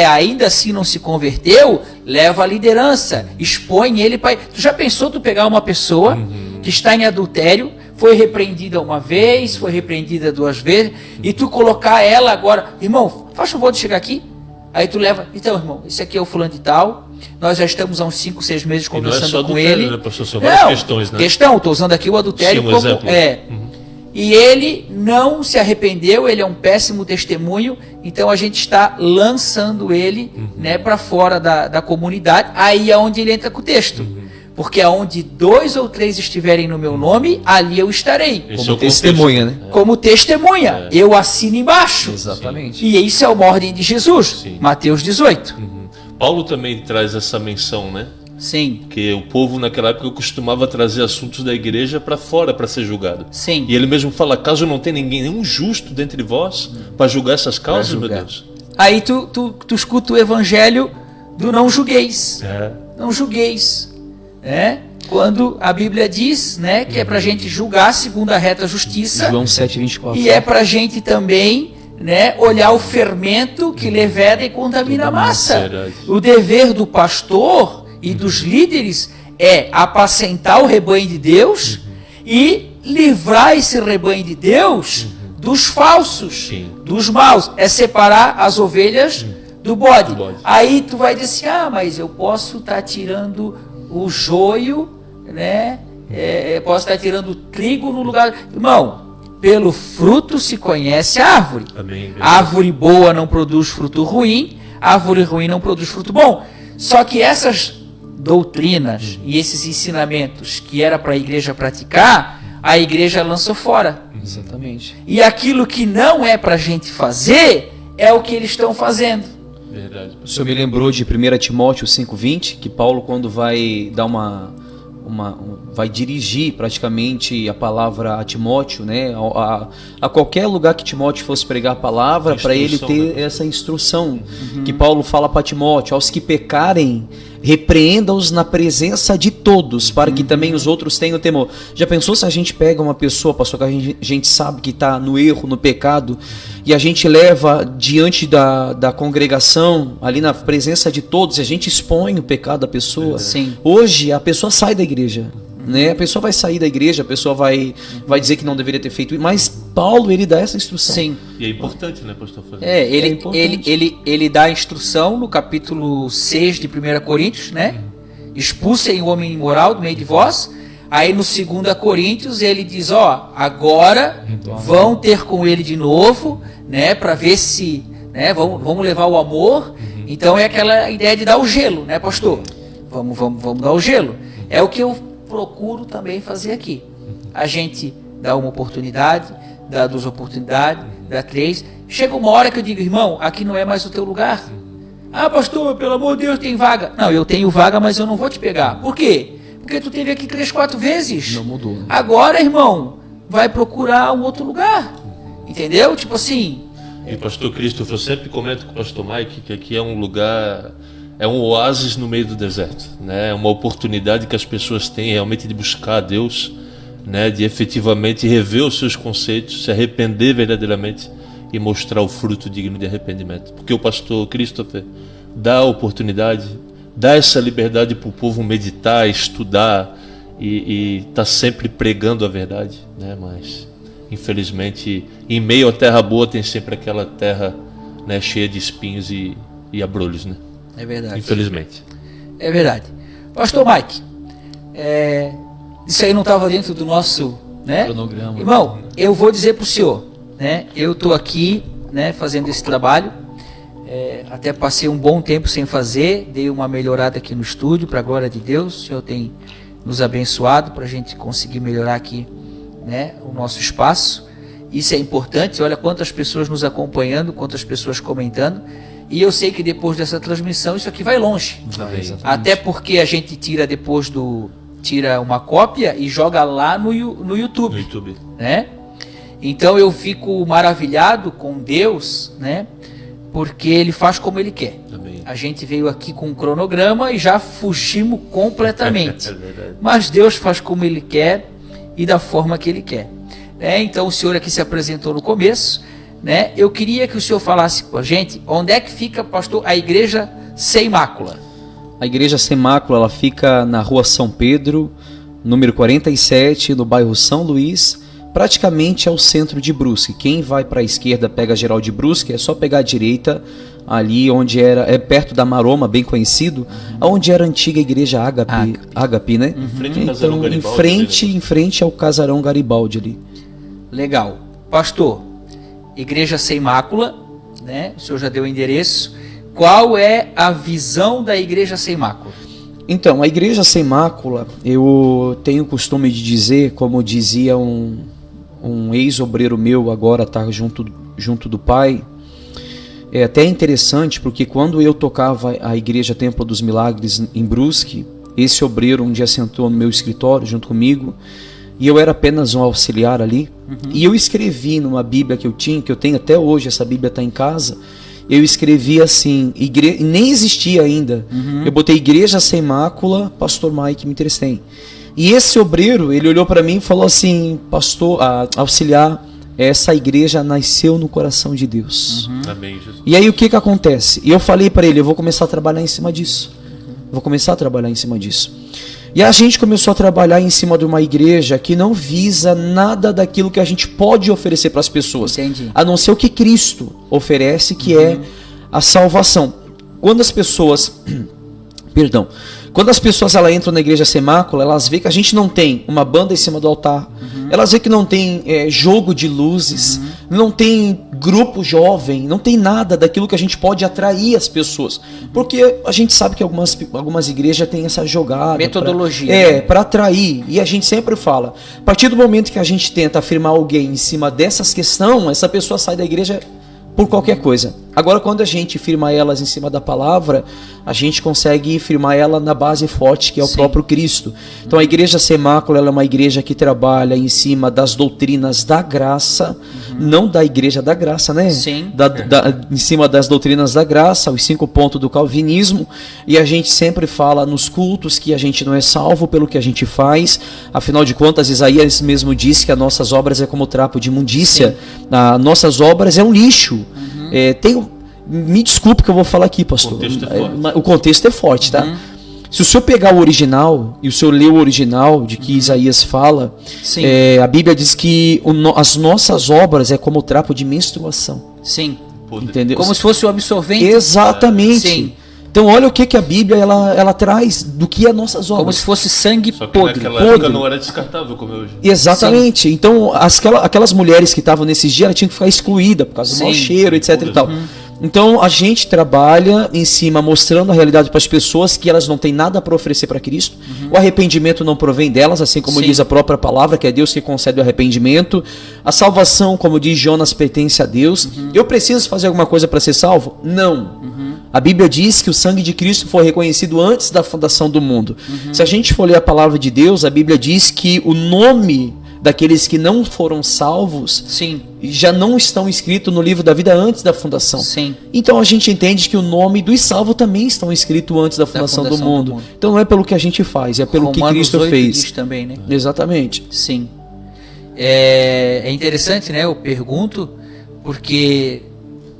Ainda assim não se converteu, leva a liderança, expõe ele para... Tu já pensou tu pegar uma pessoa que está em adultério, foi repreendida uma vez, foi repreendida 2 vezes, e tu colocar ela agora, irmão, faz favor de chegar aqui, aí tu leva, então irmão, esse aqui é o fulano de tal, nós já estamos há uns 5, 6 meses conversando com ele. Né, pastor? São várias questões, né? Estou usando aqui o adultério como... exemplo. E ele não se arrependeu, ele é um péssimo testemunho, então a gente está lançando ele, né, para fora da comunidade, aí é onde ele entra com o texto. Porque aonde 2 ou 3 estiverem no meu nome, ali eu estarei. Como testemunha, né? Como testemunha, eu assino embaixo. Exatamente. E isso é uma ordem de Jesus, Sim. Mateus 18. Paulo também traz essa menção, né? Sim, Porque o povo naquela época costumava trazer assuntos da igreja para fora para ser julgado. sim. E ele mesmo fala: caso não tenha nenhum justo dentre vós para julgar essas causas, meu julgar. Deus. Aí tu escuta o evangelho do não julgueis. É. Não julgueis. Né? Quando a Bíblia diz, né, que é pra gente julgar segundo a reta justiça. João 7:24. E é pra gente também, né, olhar o fermento que leveda e contamina a massa. Verdade. O dever do pastor e dos líderes é apacentar o rebanho de Deus e livrar esse rebanho de Deus dos falsos, Sim. dos maus. É separar as ovelhas do bode. Do bode. Aí tu vai dizer assim: mas eu posso estar tirando o joio, né? Posso estar tirando o trigo no lugar. Irmão, pelo fruto se conhece a árvore. Amém. Árvore boa não produz fruto ruim, árvore ruim não produz fruto bom. Só que essas doutrinas e esses ensinamentos que era para a igreja praticar, a igreja lança fora. Exatamente. E aquilo que não é para a gente fazer, é o que eles estão fazendo. Verdade. O senhor me lembrou de 1 Timóteo 5:20, que Paulo, quando vai dar vai dirigir praticamente a palavra a Timóteo, né, a qualquer lugar que Timóteo fosse pregar a palavra, para ele ter essa instrução, que Paulo fala para Timóteo: aos que pecarem, repreenda-os na presença de todos, para que também os outros tenham temor. Já pensou se a gente pega uma pessoa, pastor, que a gente sabe que está no erro, no pecado, e a gente leva diante da congregação, ali na presença de todos, e a gente expõe o pecado da pessoa? Sim. Hoje a pessoa sai da igreja, né? A pessoa vai sair da igreja, a pessoa vai dizer que não deveria ter feito isso, mas Paulo, ele dá essa instrução. Sim. E é importante, né, pastor? Fazer. Ele dá a instrução no capítulo 6 de 1 Coríntios, né? Expulsem o homem imoral do meio de vós. Aí no 2 Coríntios ele diz: agora vão ter com ele de novo, né? Para ver se, né? Vamos levar o amor. Então é aquela ideia de dar o gelo, né, pastor? Vamos dar o gelo. É o que eu procuro também fazer aqui. A gente dá uma oportunidade, dá 2 oportunidades, dá 3. Chega uma hora que eu digo: irmão, aqui não é mais o teu lugar. Pastor, pelo amor de Deus, tem vaga. Não, eu tenho vaga, mas eu não vou te pegar. Por quê? Porque tu teve aqui 3, 4 vezes. Não mudou, né? Agora, irmão, vai procurar um outro lugar. Entendeu? Tipo assim. E pastor Christopher, eu sempre comento com o pastor Mike que aqui é um lugar, é um oásis no meio do deserto, né? É uma oportunidade que as pessoas têm realmente de buscar a Deus, né? De efetivamente rever os seus conceitos, se arrepender verdadeiramente e mostrar o fruto digno de arrependimento. Porque o pastor Christopher dá a oportunidade, dá essa liberdade para o povo meditar, estudar e tá sempre pregando a verdade, né? Mas infelizmente, em meio à terra boa tem sempre aquela terra, né, cheia de espinhos e abrolhos, né? É verdade. Infelizmente. É verdade. Pastor Mike, isso aí não estava dentro do nosso, né? Cronograma. Irmão, eu vou dizer para o senhor, né? Eu estou aqui, né, fazendo esse trabalho. Até passei um bom tempo sem fazer, dei uma melhorada aqui no estúdio, para a glória de Deus. O Senhor tem nos abençoado para a gente conseguir melhorar aqui, né, o nosso espaço. Isso é importante. Olha quantas pessoas nos acompanhando, quantas pessoas comentando. E eu sei que depois dessa transmissão isso aqui vai longe. Até porque a gente tira depois tira uma cópia e joga lá no YouTube. No YouTube. Né? Então eu fico maravilhado com Deus, né? Porque Ele faz como Ele quer. Amém. A gente veio aqui com um cronograma e já fugimos completamente. É verdade. Mas Deus faz como Ele quer e da forma que Ele quer. Então o senhor aqui se apresentou no começo, né? Eu queria que o senhor falasse com a gente onde é que fica, pastor, a igreja sem mácula. A igreja sem mácula, ela fica na rua São Pedro, número 47, no bairro São Luís, praticamente ao centro de Brusque. Quem vai para a esquerda pega a geral de Brusque, é só pegar a direita, ali onde é perto da Maroma, bem conhecido, onde era a antiga igreja Ágape, né? Em frente ao Casarão Garibaldi, em frente ao Casarão Garibaldi ali. Legal. Pastor, igreja sem mácula, né? O senhor já deu o endereço. Qual é a visão da igreja sem mácula? Então, a igreja sem mácula, eu tenho o costume de dizer, como dizia um ex-obreiro meu, agora está junto do pai. É até interessante, porque quando eu tocava a igreja Templo dos Milagres em Brusque, esse obreiro um dia sentou no meu escritório junto comigo, e eu era apenas um auxiliar ali, e eu escrevi numa Bíblia que eu tenho até hoje, essa Bíblia está em casa, eu escrevi assim, nem existia ainda, eu botei Igreja Sem Mácula, Pastor Mike Mitterstein. E esse obreiro, ele olhou para mim e falou assim, pastor, auxiliar, essa igreja nasceu no coração de Deus. Amém, Jesus. E aí o que acontece? E eu falei para ele, eu vou começar a trabalhar em cima disso. Vou começar a trabalhar em cima disso. E a gente começou a trabalhar em cima de uma igreja que não visa nada daquilo que a gente pode oferecer para as pessoas. Entendi. A não ser o que Cristo oferece, que é a salvação. Quando as pessoas... Perdão. Quando as pessoas entram na Igreja Sem Mácula, elas veem que a gente não tem uma banda em cima do altar, elas veem que não tem jogo de luzes, não tem grupo jovem, não tem nada daquilo que a gente pode atrair as pessoas. Porque a gente sabe que algumas igrejas têm essa jogada. Metodologia. Para atrair. E a gente sempre fala, a partir do momento que a gente tenta afirmar alguém em cima dessas questões, essa pessoa sai da igreja por qualquer coisa. Agora, quando a gente firma elas em cima da palavra, a gente consegue firmar ela na base forte, que é o próprio Cristo. Então, a Igreja Sem Mácula, ela é uma igreja que trabalha em cima das doutrinas da graça, não da Igreja da Graça, né? Sim. Em cima das doutrinas da graça, os 5 pontos do calvinismo, e a gente sempre fala nos cultos que a gente não é salvo pelo que a gente faz. Afinal de contas, Isaías mesmo diz que as nossas obras é como trapo de imundícia. As nossas obras é um lixo. Me desculpe que eu vou falar aqui, pastor. O contexto é forte, tá? Se o senhor pegar o original e o senhor ler o original de que Isaías fala, a Bíblia diz que as nossas obras é como o trapo de menstruação. Sim. Entendeu? Como se fosse o absorvente. Exatamente. Sim. Então olha o que a Bíblia ela traz do que as nossas obras. Como se fosse sangue Só que podre. naquela época não era descartável como é hoje. Exatamente. Sim. Então aquelas mulheres que estavam nesses dias, elas tinham que ficar excluídas por causa do mau cheiro, etc. e tal. Então a gente trabalha em cima mostrando a realidade para as pessoas que elas não têm nada para oferecer para Cristo. O arrependimento não provém delas, assim como diz a própria palavra, que é Deus que concede o arrependimento. A salvação, como diz Jonas, pertence a Deus. Eu preciso fazer alguma coisa para ser salvo? Não. A Bíblia diz que o sangue de Cristo foi reconhecido antes da fundação do mundo. Se a gente for ler a palavra de Deus, a Bíblia diz que o nome daqueles que não foram salvos já não estão escritos no livro da vida antes da fundação. Sim. Então a gente entende que o nome dos salvos também estão escritos antes da fundação do mundo. Então não é pelo que a gente faz, é pelo que Cristo fez. Diz também, né? Exatamente. Sim. É interessante, né? Eu pergunto, porque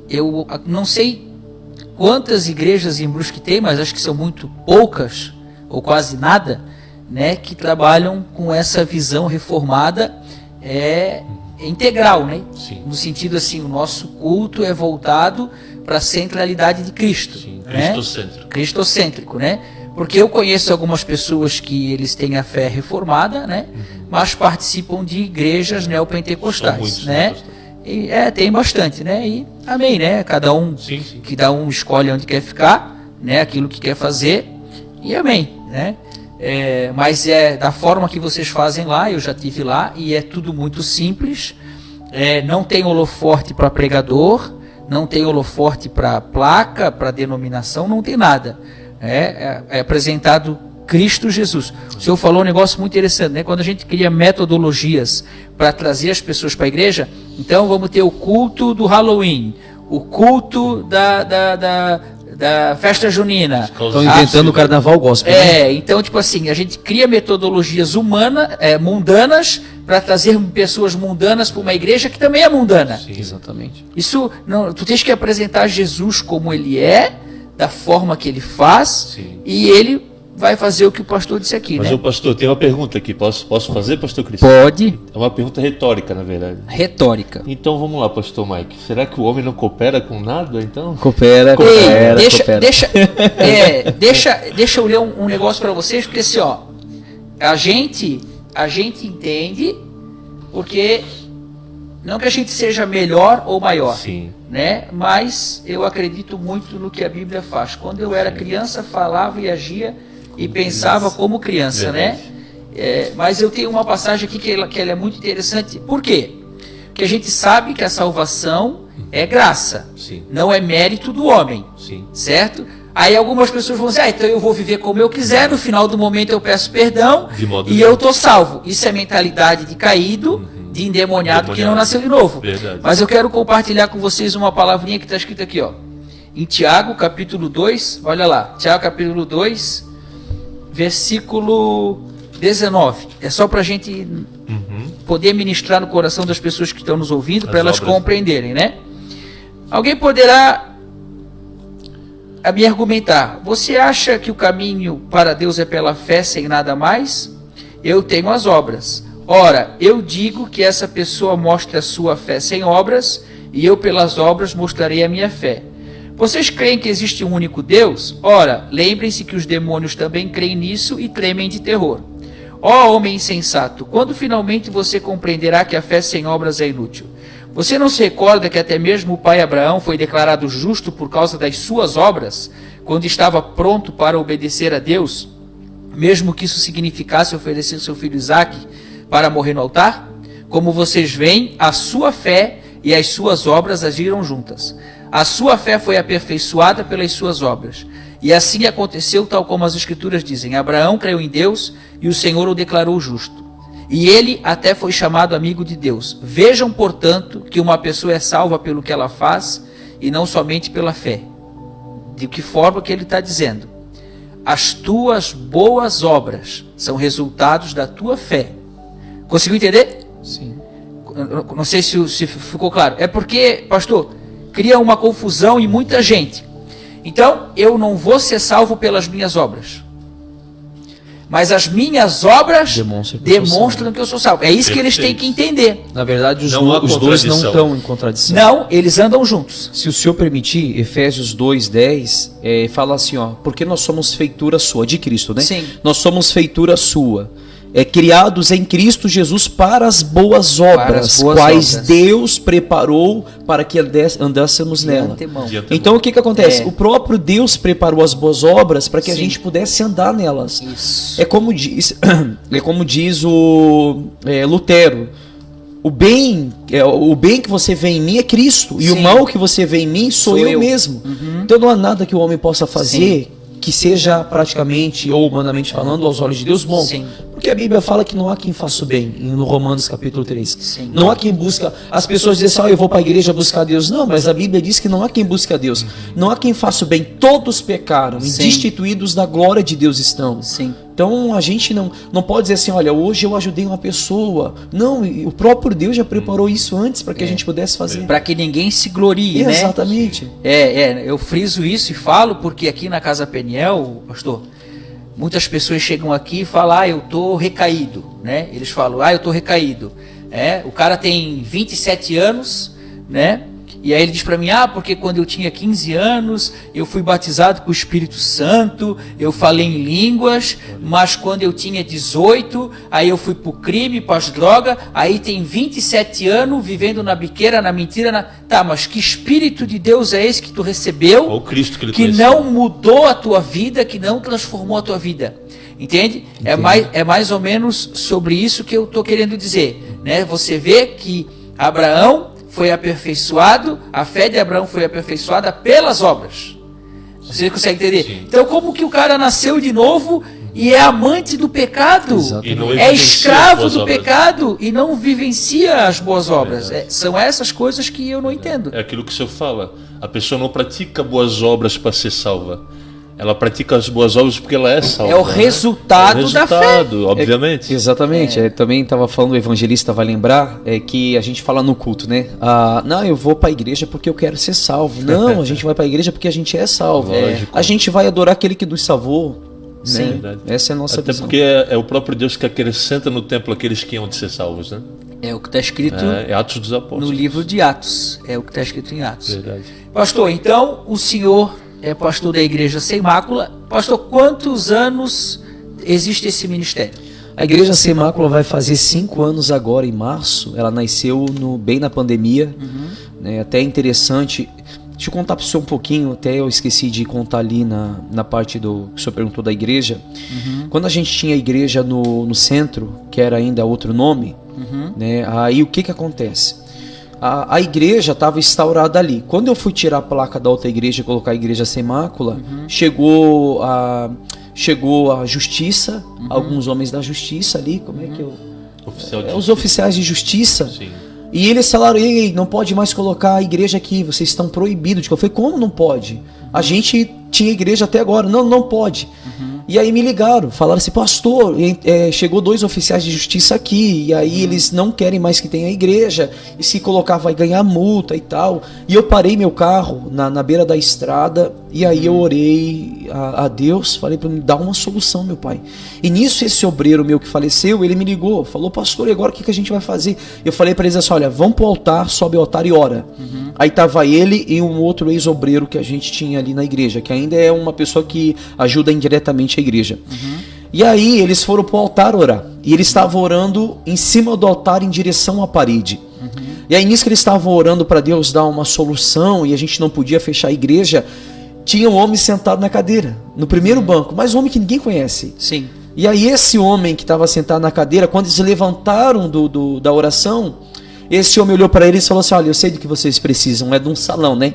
eu não sei quantas igrejas em Brusque tem, mas acho que são muito poucas, ou quase nada, né, que trabalham com essa visão reformada integral, né? Sim. No sentido assim, o nosso culto é voltado para a centralidade de Cristo. Sim, né? cristocêntrico. Cristocêntrico, né? Porque eu conheço algumas pessoas que eles têm a fé reformada, né? Mas participam de igrejas neopentecostais, muitos, né? E, tem bastante, né? E amém, né? Cada um escolhe onde quer ficar, né? Aquilo que quer fazer, e amém, né? Mas da forma que vocês fazem lá, eu já tive lá, e é tudo muito simples. Não tem holoforte para pregador, não tem holoforte para placa, para denominação, não tem nada. É apresentado Cristo Jesus. O senhor falou um negócio muito interessante, né? Quando a gente cria metodologias para trazer as pessoas para a igreja, então vamos ter o culto do Halloween, o culto da festa junina. Estão inventando o carnaval gospel. Então, tipo assim, a gente cria metodologias mundanas para trazer pessoas mundanas para uma igreja que também é mundana. Sim, exatamente. Isso, não, tu tens que apresentar Jesus como ele é, da forma que ele faz, e ele vai fazer o que o pastor disse aqui, Mas né? o pastor, tem uma pergunta aqui, posso fazer, pastor Cristo? Pode. É uma pergunta retórica, na verdade. Retórica. Então vamos lá, pastor Mike. Será que o homem não coopera com nada, então? Coopera. Deixa eu ler um negócio para vocês, porque assim, ó, a gente entende, porque não que a gente seja melhor ou maior, né? Mas eu acredito muito no que a Bíblia faz. Quando eu era criança, falava e agia e pensava como criança, né? Mas eu tenho uma passagem aqui que ela é muito interessante. Por quê? Porque a gente sabe que a salvação é graça, não é mérito do homem, certo? Aí algumas pessoas vão dizer, então eu vou viver como eu quiser, no final do momento eu peço perdão e eu estou salvo. Isso é mentalidade de caído, de endemoniado que não nasceu de novo. Verdade. Mas eu quero compartilhar com vocês uma palavrinha que está escrita aqui, ó. Em Tiago, capítulo 2, olha lá, Tiago, capítulo 2, versículo 19. É só para a gente poder ministrar no coração das pessoas que estão nos ouvindo, para elas compreenderem, né? Alguém poderá me argumentar, você acha que o caminho para Deus é pela fé sem nada mais? Eu tenho as obras. Ora, eu digo que essa pessoa mostre a sua fé sem obras, e eu pelas obras mostrarei a minha fé. Vocês creem que existe um único Deus? Ora, lembrem-se que os demônios também creem nisso e tremem de terror. Ó homem insensato, quando finalmente você compreenderá que a fé sem obras é inútil? Você não se recorda que até mesmo o pai Abraão foi declarado justo por causa das suas obras, quando estava pronto para obedecer a Deus, mesmo que isso significasse oferecer seu filho Isaque para morrer no altar? Como vocês veem, a sua fé e as suas obras agiram juntas. A sua fé foi aperfeiçoada pelas suas obras. E assim aconteceu, tal como as Escrituras dizem. Abraão creu em Deus e o Senhor o declarou justo. E ele até foi chamado amigo de Deus. Vejam, portanto, que uma pessoa é salva pelo que ela faz e não somente pela fé. De que forma que ele está dizendo? As tuas boas obras são resultados da tua fé. Conseguiu entender? Sim. Não sei se ficou claro. É porque, pastor, cria uma confusão em muita gente. Então, eu não vou ser salvo pelas minhas obras. Mas as minhas obras demonstram que eu sou salvo. É isso que eles têm que entender. Na verdade, os Não dois não estão em contradição. Não, eles andam juntos. Se o senhor permitir, Efésios 2:10 fala assim, ó, porque nós somos feitura sua, de Cristo, né? Sim. Nós somos feitura sua, criados em Cristo Jesus para as boas obras, quais Deus preparou para que andássemos nela. Então o que acontece? O próprio Deus preparou as boas obras para que a gente pudesse andar nelas. Isso. É como diz o Lutero. O bem que você vê em mim é Cristo, e o mal que você vê em mim sou eu mesmo. Então não há nada que o homem possa fazer que seja praticamente ou humanamente falando aos olhos de Deus bom. Sim. Porque a Bíblia fala que não há quem faça o bem, no Romanos capítulo 3. Sim. Não há quem busca. As pessoas dizem assim, eu vou para a igreja buscar Deus. Não, mas a Bíblia diz que não há quem busque a Deus. Não há quem faça o bem. Todos pecaram e destituídos da glória de Deus estão. Sim. Então a gente não pode dizer assim, olha, hoje eu ajudei uma pessoa. Não, o próprio Deus já preparou isso antes para que a gente pudesse fazer. Para que ninguém se glorie, né? Exatamente. Eu friso isso e falo porque aqui na Casa Peniel, pastor, muitas pessoas chegam aqui e falam, eu tô recaído, né? Eles falam, eu tô recaído. O cara tem 27 anos, né? E aí ele diz para mim, porque quando eu tinha 15 anos, eu fui batizado com o Espírito Santo, eu falei em línguas, mas quando eu tinha 18, aí eu fui pro crime, para as drogas, aí tem 27 anos, vivendo na biqueira, na mentira, Tá, mas que Espírito de Deus é esse que tu recebeu, ou Cristo que não mudou a tua vida, que não transformou a tua vida? Entende? É mais ou menos sobre isso que eu estou querendo dizer, né? Você vê que Abraão foi aperfeiçoado, a fé de Abraão foi aperfeiçoada pelas obras. Você consegue entender? Sim. Então, como que o cara nasceu de novo e é amante do pecado, é escravo do pecado e não vivencia as boas obras? São essas coisas que eu não entendo. É aquilo que o senhor fala. A pessoa não pratica boas obras para ser salva. Ela pratica as boas obras porque ela é salva. É o resultado da fé. Obviamente. Exatamente. Também estava falando, o evangelista vai lembrar, que a gente fala no culto, né? Não, eu vou para a igreja porque eu quero ser salvo. Não, a gente vai para a igreja porque a gente é salvo. A gente vai adorar aquele que nos salvou. Sim. Né? Essa é a nossa Até visão. porque é o próprio Deus que acrescenta no templo aqueles que hão de ser salvos, né? É o que está escrito Atos dos Apóstolos. no livro de Atos. É o que está escrito em Atos. Verdade. Pastor, então o senhor é pastor da Igreja Sem Mácula. Pastor, quantos anos existe esse ministério? A Igreja Sem Mácula vai fazer 5 anos agora, em março. Ela nasceu bem na pandemia. Né? Até interessante. Deixa eu contar para o senhor um pouquinho. Até eu esqueci de contar ali na parte do que o senhor perguntou da igreja. Quando a gente tinha a igreja no centro, que era ainda outro nome, né? Aí o que acontece? a igreja estava instaurada ali. Quando eu fui tirar a placa da outra igreja e colocar a igreja sem mácula, chegou a justiça, alguns homens da justiça ali, como é que eu... os oficiais de justiça. Sim. E eles falaram, ei, não pode mais colocar a igreja aqui, vocês estão proibidos. Eu falei, como não pode? A gente tinha igreja até agora. Não pode. E aí me ligaram, falaram assim, pastor, chegou 2 oficiais de justiça aqui, e aí eles não querem mais que tenha igreja, e se colocar vai ganhar multa e tal. E eu parei meu carro na beira da estrada, e aí eu orei a Deus, falei para ele, dar uma solução, meu pai. E nisso esse obreiro meu que faleceu, ele me ligou, falou, pastor, e agora o que a gente vai fazer? Eu falei para eles assim, olha, vamos pro altar, sobe ao altar e ora. Aí tava ele e um outro ex-obreiro que a gente tinha ali na igreja, que ainda é uma pessoa que ajuda indiretamente a igreja. E aí eles foram pro altar orar. E eles estavam orando em cima do altar em direção à parede. E aí nisso que eles estavam orando para Deus dar uma solução e a gente não podia fechar a igreja, tinha um homem sentado na cadeira, no primeiro banco, mas um homem que ninguém conhece. Sim. E aí esse homem que estava sentado na cadeira, quando eles levantaram da oração, esse homem olhou para eles e falou assim, olha, eu sei do que vocês precisam, é de um salão, né?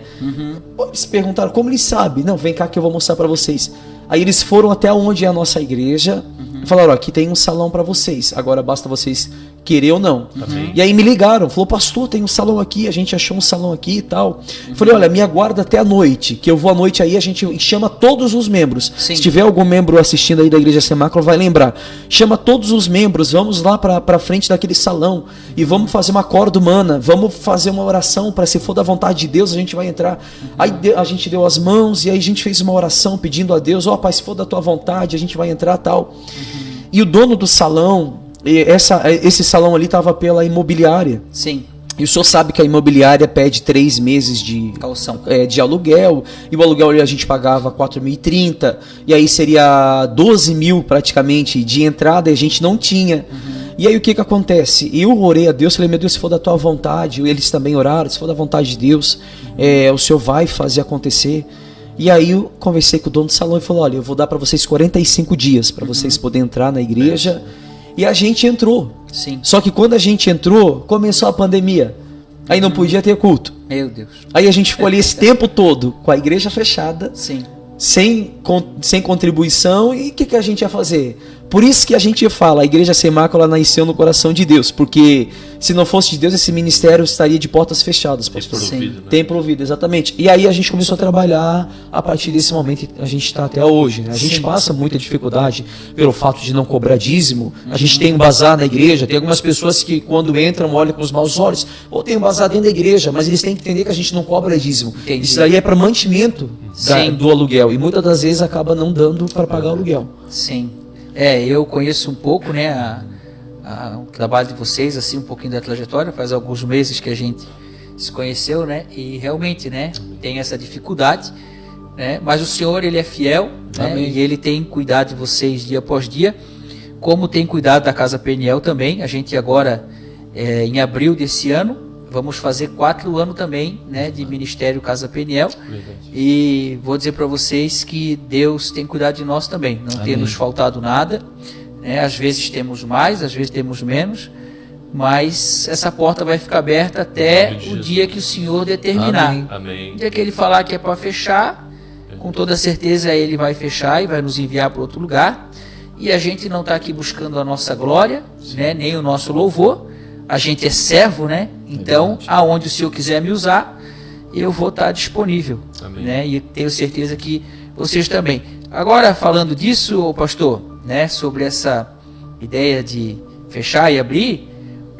Eles perguntaram, como ele sabe? Não, vem cá que eu vou mostrar para vocês. Aí eles foram até onde é a nossa igreja e falaram, ó, aqui tem um salão para vocês, agora basta vocês querer ou não. E aí me ligaram, falou, pastor, tem um salão aqui, a gente achou um salão aqui e tal. Eu falei, olha, me aguarda até a noite, que eu vou à noite aí, a gente chama todos os membros. Sim. Se tiver algum membro assistindo aí da Igreja Sem Mácula, vai lembrar. Chama todos os membros, vamos lá para frente daquele salão e vamos fazer uma corda humana, vamos fazer uma oração para se for da vontade de Deus, a gente vai entrar. Aí a gente deu as mãos e aí a gente fez uma oração pedindo a Deus, ó, pai, se for da tua vontade, a gente vai entrar tal. E o dono do salão, esse salão ali estava pela imobiliária. Sim. E o senhor sabe que a imobiliária pede 3 meses de Calção. De aluguel, e o aluguel ali a gente pagava 4.030, e aí seria 12 mil praticamente de entrada, e a gente não tinha. E aí o que acontece? Eu orei a Deus, falei, meu Deus, se for da tua vontade, eles também oraram, se for da vontade de Deus, o senhor vai fazer acontecer. E aí eu conversei com o dono do salão e falou, olha, eu vou dar para vocês 45 dias para vocês poderem entrar na igreja. E a gente entrou. Sim. Só que quando a gente entrou, começou a pandemia. Aí não podia ter culto. Meu Deus. Aí a gente ficou ali esse tempo todo com a igreja fechada, Sim. sem contribuição. E o que a gente ia fazer? Por isso que a gente fala, a Igreja Sem Mácula nasceu no coração de Deus. Porque se não fosse de Deus, esse ministério estaria de portas fechadas, pastor. Tem provido, exatamente. E aí a gente começou a trabalhar a partir desse momento, a gente está até hoje. Né? A gente passa muita dificuldade pelo fato de não cobrar dízimo. A gente tem um bazar na igreja, tem algumas pessoas que quando entram olham com os maus olhos, ou tem um bazar dentro da igreja, mas eles têm que entender que a gente não cobra dízimo. Entendi. Isso daí é para mantimento do aluguel, e muitas das vezes acaba não dando para pagar o aluguel. Sim. Eu conheço um pouco, né, o trabalho de vocês, assim, um pouquinho da trajetória, faz alguns meses que a gente se conheceu, né, e realmente, né, tem essa dificuldade, né, mas o Senhor, Ele é fiel, né, e Ele tem cuidado de vocês dia após dia, como tem cuidado da Casa Peniel também. A gente agora, em abril desse ano, vamos fazer 4 anos também, né, de Ministério Casa Peniel. E vou dizer para vocês que Deus tem cuidado de nós também. Não tem nos faltado nada. Né? Às vezes temos mais, às vezes temos menos. Mas essa porta vai ficar aberta até o dia que o Senhor determinar. Amém. O dia que Ele falar que é para fechar, com toda certeza Ele vai fechar e vai nos enviar para outro lugar. E a gente não está aqui buscando a nossa glória, né, nem o nosso louvor. A gente é servo, né? Então, aonde o Senhor quiser me usar, eu vou estar disponível. Amém. Né? E tenho certeza que vocês também. Agora, falando disso, pastor, né, sobre essa ideia de fechar e abrir,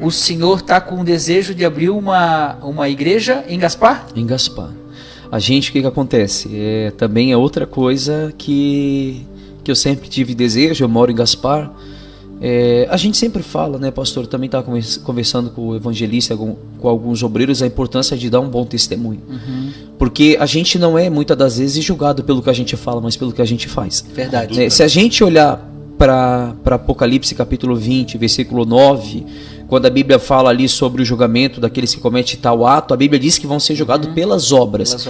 o senhor está com o desejo de abrir uma igreja em Gaspar? Em Gaspar. A gente, o que acontece? Também é outra coisa que eu sempre tive desejo. Eu moro em Gaspar. A gente sempre fala, né, pastor? Também estava conversando com o evangelista, com alguns obreiros, a importância de dar um bom testemunho. Porque a gente não é, muitas das vezes, julgado pelo que a gente fala, mas pelo que a gente faz. Verdade. Se a gente olhar para Apocalipse capítulo 20, versículo 9, quando a Bíblia fala ali sobre o julgamento daqueles que cometem tal ato, a Bíblia diz que vão ser julgados pelas obras.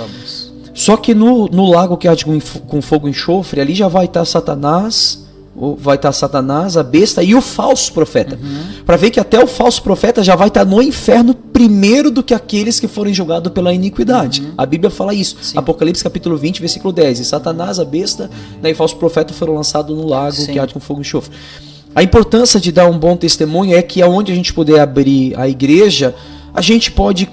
Só que no lago que arde com fogo e enxofre, ali já vai estar Satanás, vai estar Satanás, a besta e o falso profeta. Para ver que até o falso profeta já vai estar no inferno primeiro do que aqueles que forem julgados pela iniquidade. A Bíblia fala isso. Sim. Apocalipse capítulo 20, versículo 10. E Satanás, a besta, e o falso profeta foram lançados no lago Sim. que arde com fogo e enxofre. A importância de dar um bom testemunho é que aonde a gente puder abrir a igreja, a gente pode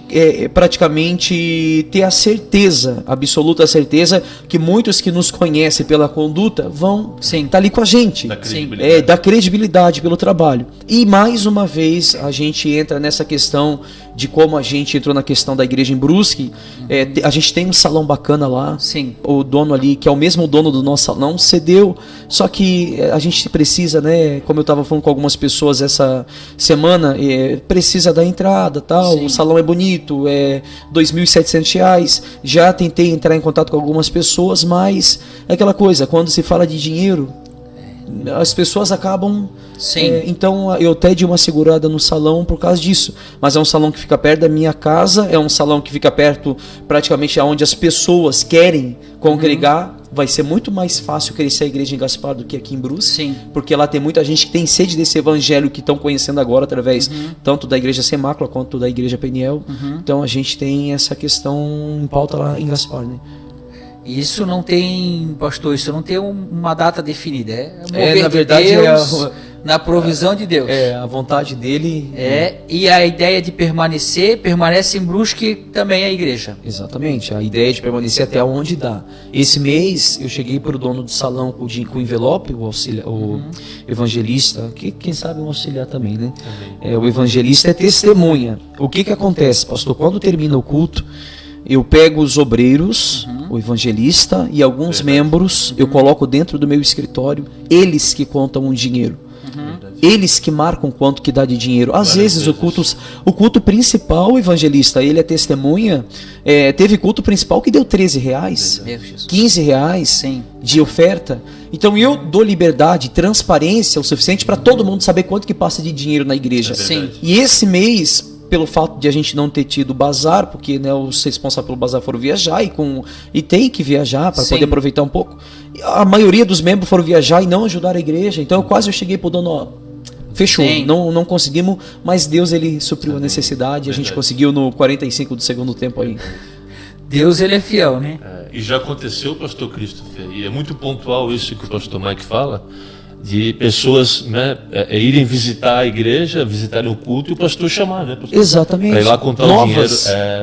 praticamente ter a certeza, absoluta certeza, que muitos que nos conhecem pela conduta vão Sim. estar ali com a gente. Da credibilidade. Dá credibilidade pelo trabalho. E mais uma vez a gente entra nessa questão de como a gente entrou na questão da igreja em Brusque. A gente tem um salão bacana lá. Sim. O dono ali, que é o mesmo dono do nosso salão, cedeu. Só que a gente precisa, né? Como eu estava falando com algumas pessoas essa semana, precisa da entrada, tal. Sim. O salão é bonito, é R$2.700. Já tentei entrar em contato com algumas pessoas, mas é aquela coisa, quando se fala de dinheiro, as pessoas acabam. Sim. Então eu até dei uma segurada no salão por causa disso. Mas é um salão que fica perto da minha casa, é um salão que fica perto praticamente aonde as pessoas querem congregar. Vai ser muito mais fácil crescer a igreja em Gaspar do que aqui em Brusque. Sim. Porque lá tem muita gente que tem sede desse evangelho que estão conhecendo agora através tanto da igreja Sem Mácula quanto da igreja Peniel. Então a gente tem essa questão em pauta lá em Gaspar, né? Isso não tem, pastor, isso não tem uma data definida. É o mover na de verdade, Deus, na provisão de Deus. A vontade dele. E a ideia de permanece em Brusque também a igreja. Exatamente, a ideia é de permanecer até onde dá. Esse mês eu cheguei para o dono do salão com o envelope, o evangelista, que quem sabe um auxiliar também, né? O evangelista é testemunha. O que acontece, pastor? Quando termina o culto, eu pego os obreiros, o evangelista e alguns membros, eu coloco dentro do meu escritório, eles que contam o dinheiro. Eles que marcam quanto que dá de dinheiro. Às vezes o culto principal, o evangelista, ele é testemunha. Teve culto principal que deu R$13, Meu Jesus. R$15 Sim. de oferta. Então eu dou liberdade, transparência o suficiente para todo mundo saber quanto que passa de dinheiro na igreja. Sim. E esse mês, pelo fato de a gente não ter tido bazar, porque né, os responsáveis pelo bazar foram viajar e tem que viajar para Sim. poder aproveitar um pouco. A maioria dos membros foram viajar e não ajudaram a igreja. Então eu cheguei pro dono, ó, fechou, Sim. não conseguimos, mas Deus ele supriu a necessidade e a gente conseguiu no 45 do segundo tempo aí. Deus, ele é fiel, né? E já aconteceu, pastor Christopher, e é muito pontual isso que o pastor Mike fala, de pessoas, né, irem visitar a igreja, visitarem o culto e o pastor chamar, né, pastor? Exatamente. Para ir lá contar o dinheiro.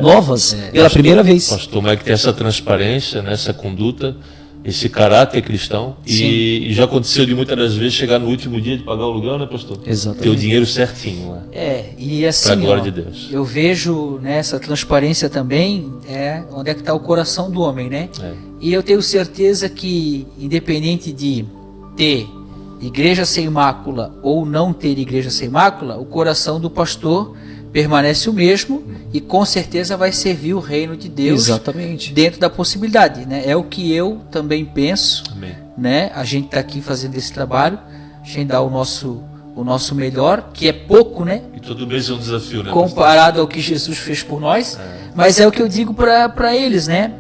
Novas, pela primeira vez. O pastor Mike tem essa transparência, né, essa conduta, esse caráter cristão. E já aconteceu de muitas das vezes chegar no último dia de pagar o aluguel, né, pastor? Exatamente. Ter o dinheiro certinho lá. E assim, Pra glória de Deus. eu vejo nessa transparência também onde é que está o coração do homem, né? E eu tenho certeza que, independente de ter igreja sem mácula ou não ter igreja sem mácula, o coração do pastor permanece o mesmo e com certeza vai servir o reino de Deus. Exatamente. Dentro da possibilidade, né? É o que eu também penso. Amém. Né? A gente está aqui fazendo esse trabalho, a gente dá o nosso melhor, que é pouco, né? E todo mês é um desafio, né? Comparado ao que Jesus fez por nós. Mas é o que eu digo para eles, né?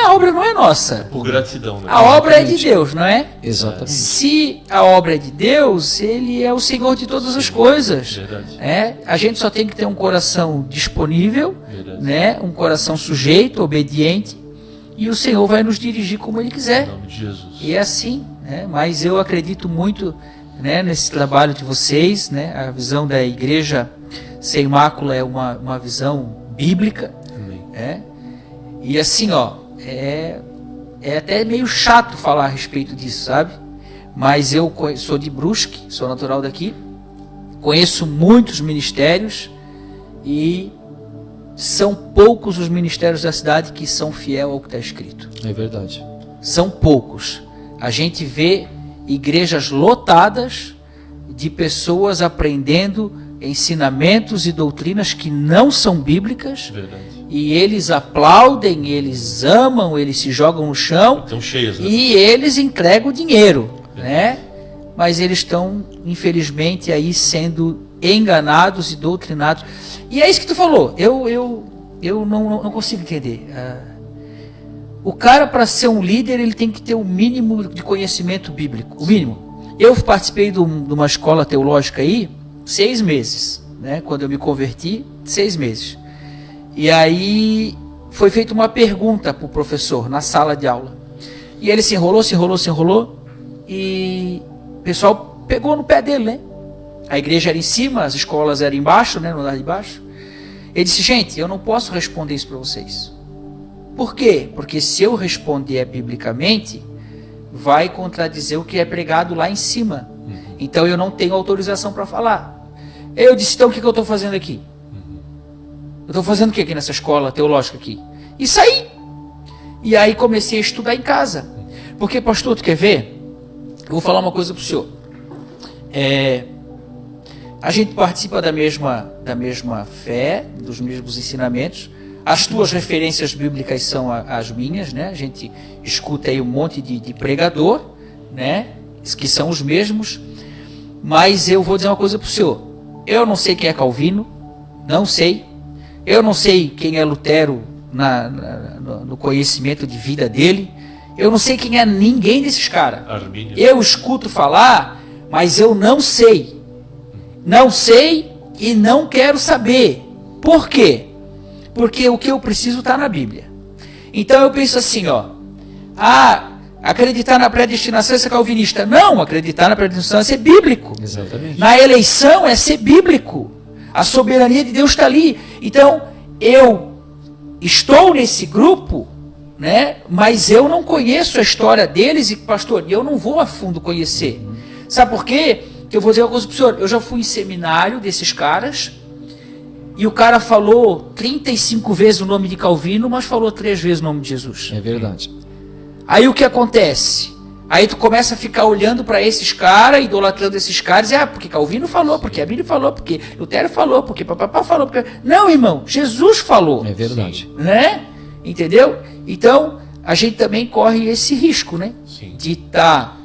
A obra não é nossa. Por gratidão, né? A obra é de Deus, não é? Exatamente. Se a obra é de Deus, Ele é o Senhor de todas as coisas. Verdade. A gente só tem que ter um coração disponível, Verdade. né? Um coração sujeito, obediente, e o Senhor vai nos dirigir como Ele Em quiser. nome de Jesus. E é assim, né? Mas eu acredito muito, né, nesse trabalho de vocês, né? A visão da igreja sem mácula é uma visão bíblica. Amém. E assim, é até meio chato falar a respeito disso, sabe? Mas eu sou de Brusque, sou natural daqui, conheço muitos ministérios e são poucos os ministérios da cidade que são fiel ao que está escrito. É verdade. São poucos. A gente vê igrejas lotadas de pessoas aprendendo ensinamentos e doutrinas que não são bíblicas. Verdade. E eles aplaudem, eles amam, eles se jogam no chão. Estão cheias, né? E eles entregam o dinheiro, né? Mas eles estão, infelizmente, aí sendo enganados e doutrinados. E é isso que tu falou. Eu não consigo entender. o cara, para ser um líder, ele tem que ter o mínimo de conhecimento bíblico, o mínimo. Eu participei de uma escola teológica aí 6 meses, né? Quando eu me converti, 6 meses. E aí foi feita uma pergunta para o professor na sala de aula. E ele se enrolou, e o pessoal pegou no pé dele, né? A igreja era em cima, as escolas eram embaixo, né? No andar de baixo. Ele disse, gente, eu não posso responder isso para vocês. Por quê? Porque se eu responder biblicamente, vai contradizer o que é pregado lá em cima. Então eu não tenho autorização para falar. Eu disse, então o que eu estou fazendo aqui? Eu estou fazendo o que aqui nessa escola teológica aqui? E saí. E aí comecei a estudar em casa. Porque, pastor, tu quer ver? Eu vou falar uma coisa para o senhor. A gente participa da mesma fé, dos mesmos ensinamentos. As tuas referências bíblicas são as minhas, né? A gente escuta aí um monte de pregador, né? Que são os mesmos. Mas eu vou dizer uma coisa para o senhor. Eu não sei quem é Calvino, não sei. Eu não sei quem é Lutero no conhecimento de vida dele. Eu não sei quem é ninguém desses caras. Eu escuto falar, mas eu não sei. Não sei e não quero saber. Por quê? Porque o que eu preciso está na Bíblia. Então eu penso assim, acreditar na predestinação é ser calvinista. Não, acreditar na predestinação é ser bíblico. Exatamente. Na eleição é ser bíblico. A soberania de Deus está ali. Então eu estou nesse grupo, né? Mas eu não conheço a história deles e, pastor, eu não vou a fundo conhecer. Sabe por quê? Que eu vou dizer uma coisa para o senhor. Eu já fui em seminário desses caras. E o cara falou 35 vezes o nome de Calvino, mas falou 3 vezes o nome de Jesus. É verdade. Aí o que acontece? Aí tu começa a ficar olhando para esses caras, idolatrando esses caras, porque Calvino falou, porque a Bíblia falou, porque Lutero falou, porque papapá falou. Porque... Não, irmão, Jesus falou. É verdade. Né? Entendeu? Então, a gente também corre esse risco, né? Sim. De estar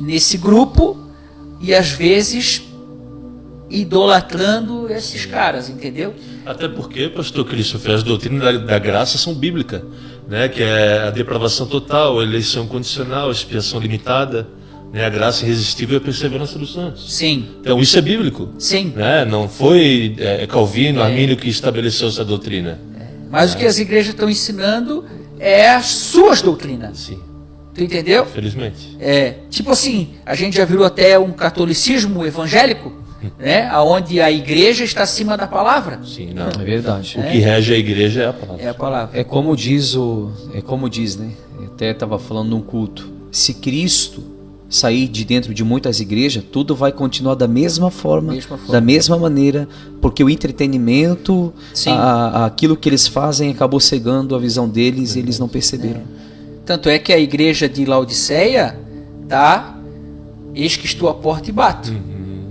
nesse grupo e às vezes idolatrando esses caras, entendeu? Até porque, pastor Christopher, as doutrinas da graça são bíblicas, né? Que é a depravação total, a eleição condicional, a expiação limitada, né? A graça irresistível e a perseverança dos santos. Sim. Então isso é bíblico. Sim. Né? Não foi Calvino, Armínio que estabeleceu essa doutrina. Mas o que as igrejas estão ensinando é as suas doutrinas. Sim. Tu entendeu? Felizmente. Tipo assim, a gente já virou até um catolicismo evangélico, né? Onde a igreja está acima da palavra. Sim, não. É verdade. O que rege a igreja é a palavra. É a palavra. É como diz, né? Eu até estava falando num culto. Se Cristo sair de dentro de muitas igrejas, tudo vai continuar da mesma forma, da mesma maneira, porque o entretenimento, aquilo que eles fazem acabou cegando a visão deles e eles não perceberam. Tanto é que a igreja de Laodiceia tá, eis que estou à porta e bato.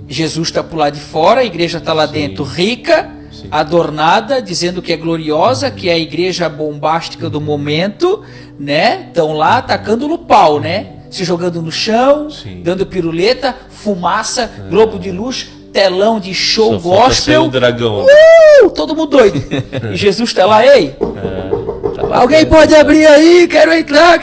Jesus está por lá de fora, a igreja está lá dentro rica, adornada, dizendo que é gloriosa, que é a igreja bombástica do momento, né? Estão lá atacando no pau, né? Se jogando no chão, dando piruleta, fumaça, globo de luz, telão de show gospel. O dragão. Todo mundo doido. E Jesus está lá, ei, alguém pode abrir aí, quero entrar.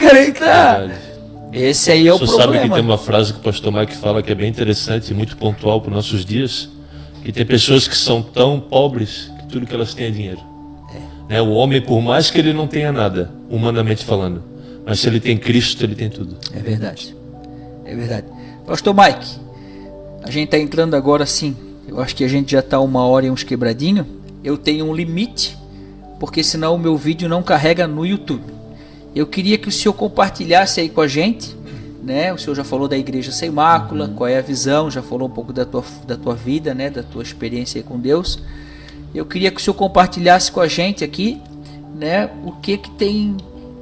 Esse aí é o problema. Você sabe que tem uma frase que o pastor Mike fala que é bem interessante e muito pontual para os nossos dias, que tem pessoas que são tão pobres que tudo que elas têm é dinheiro. Né? O homem, por mais que ele não tenha nada, humanamente falando, mas se ele tem Cristo, ele tem tudo. É verdade. É verdade. Pastor Mike, a gente está entrando agora sim. Eu acho que a gente já está 1 hora e uns quebradinhos. Eu tenho um limite, porque senão o meu vídeo não carrega no YouTube. Eu queria que o senhor compartilhasse aí com a gente, né? O senhor já falou da Igreja Sem Mácula, qual é a visão, já falou um pouco da tua vida, né? Da tua experiência aí com Deus. Eu queria que o senhor compartilhasse com a gente aqui, né? O que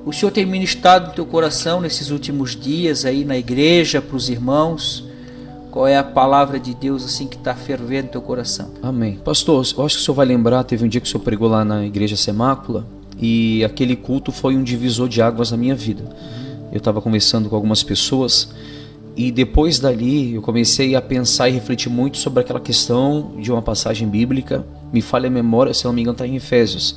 o senhor tem ministrado no teu coração nesses últimos dias aí na igreja, para os irmãos. Qual é a palavra de Deus assim que está fervendo no teu coração? Amém. Pastor, eu acho que o senhor vai lembrar, teve um dia que o senhor pregou lá na Igreja Sem Mácula, e aquele culto foi um divisor de águas na minha vida. Eu estava conversando com algumas pessoas E depois dali eu comecei a pensar e refletir muito sobre aquela questão de uma passagem bíblica. Me falha a memória, se eu não me engano está em Efésios,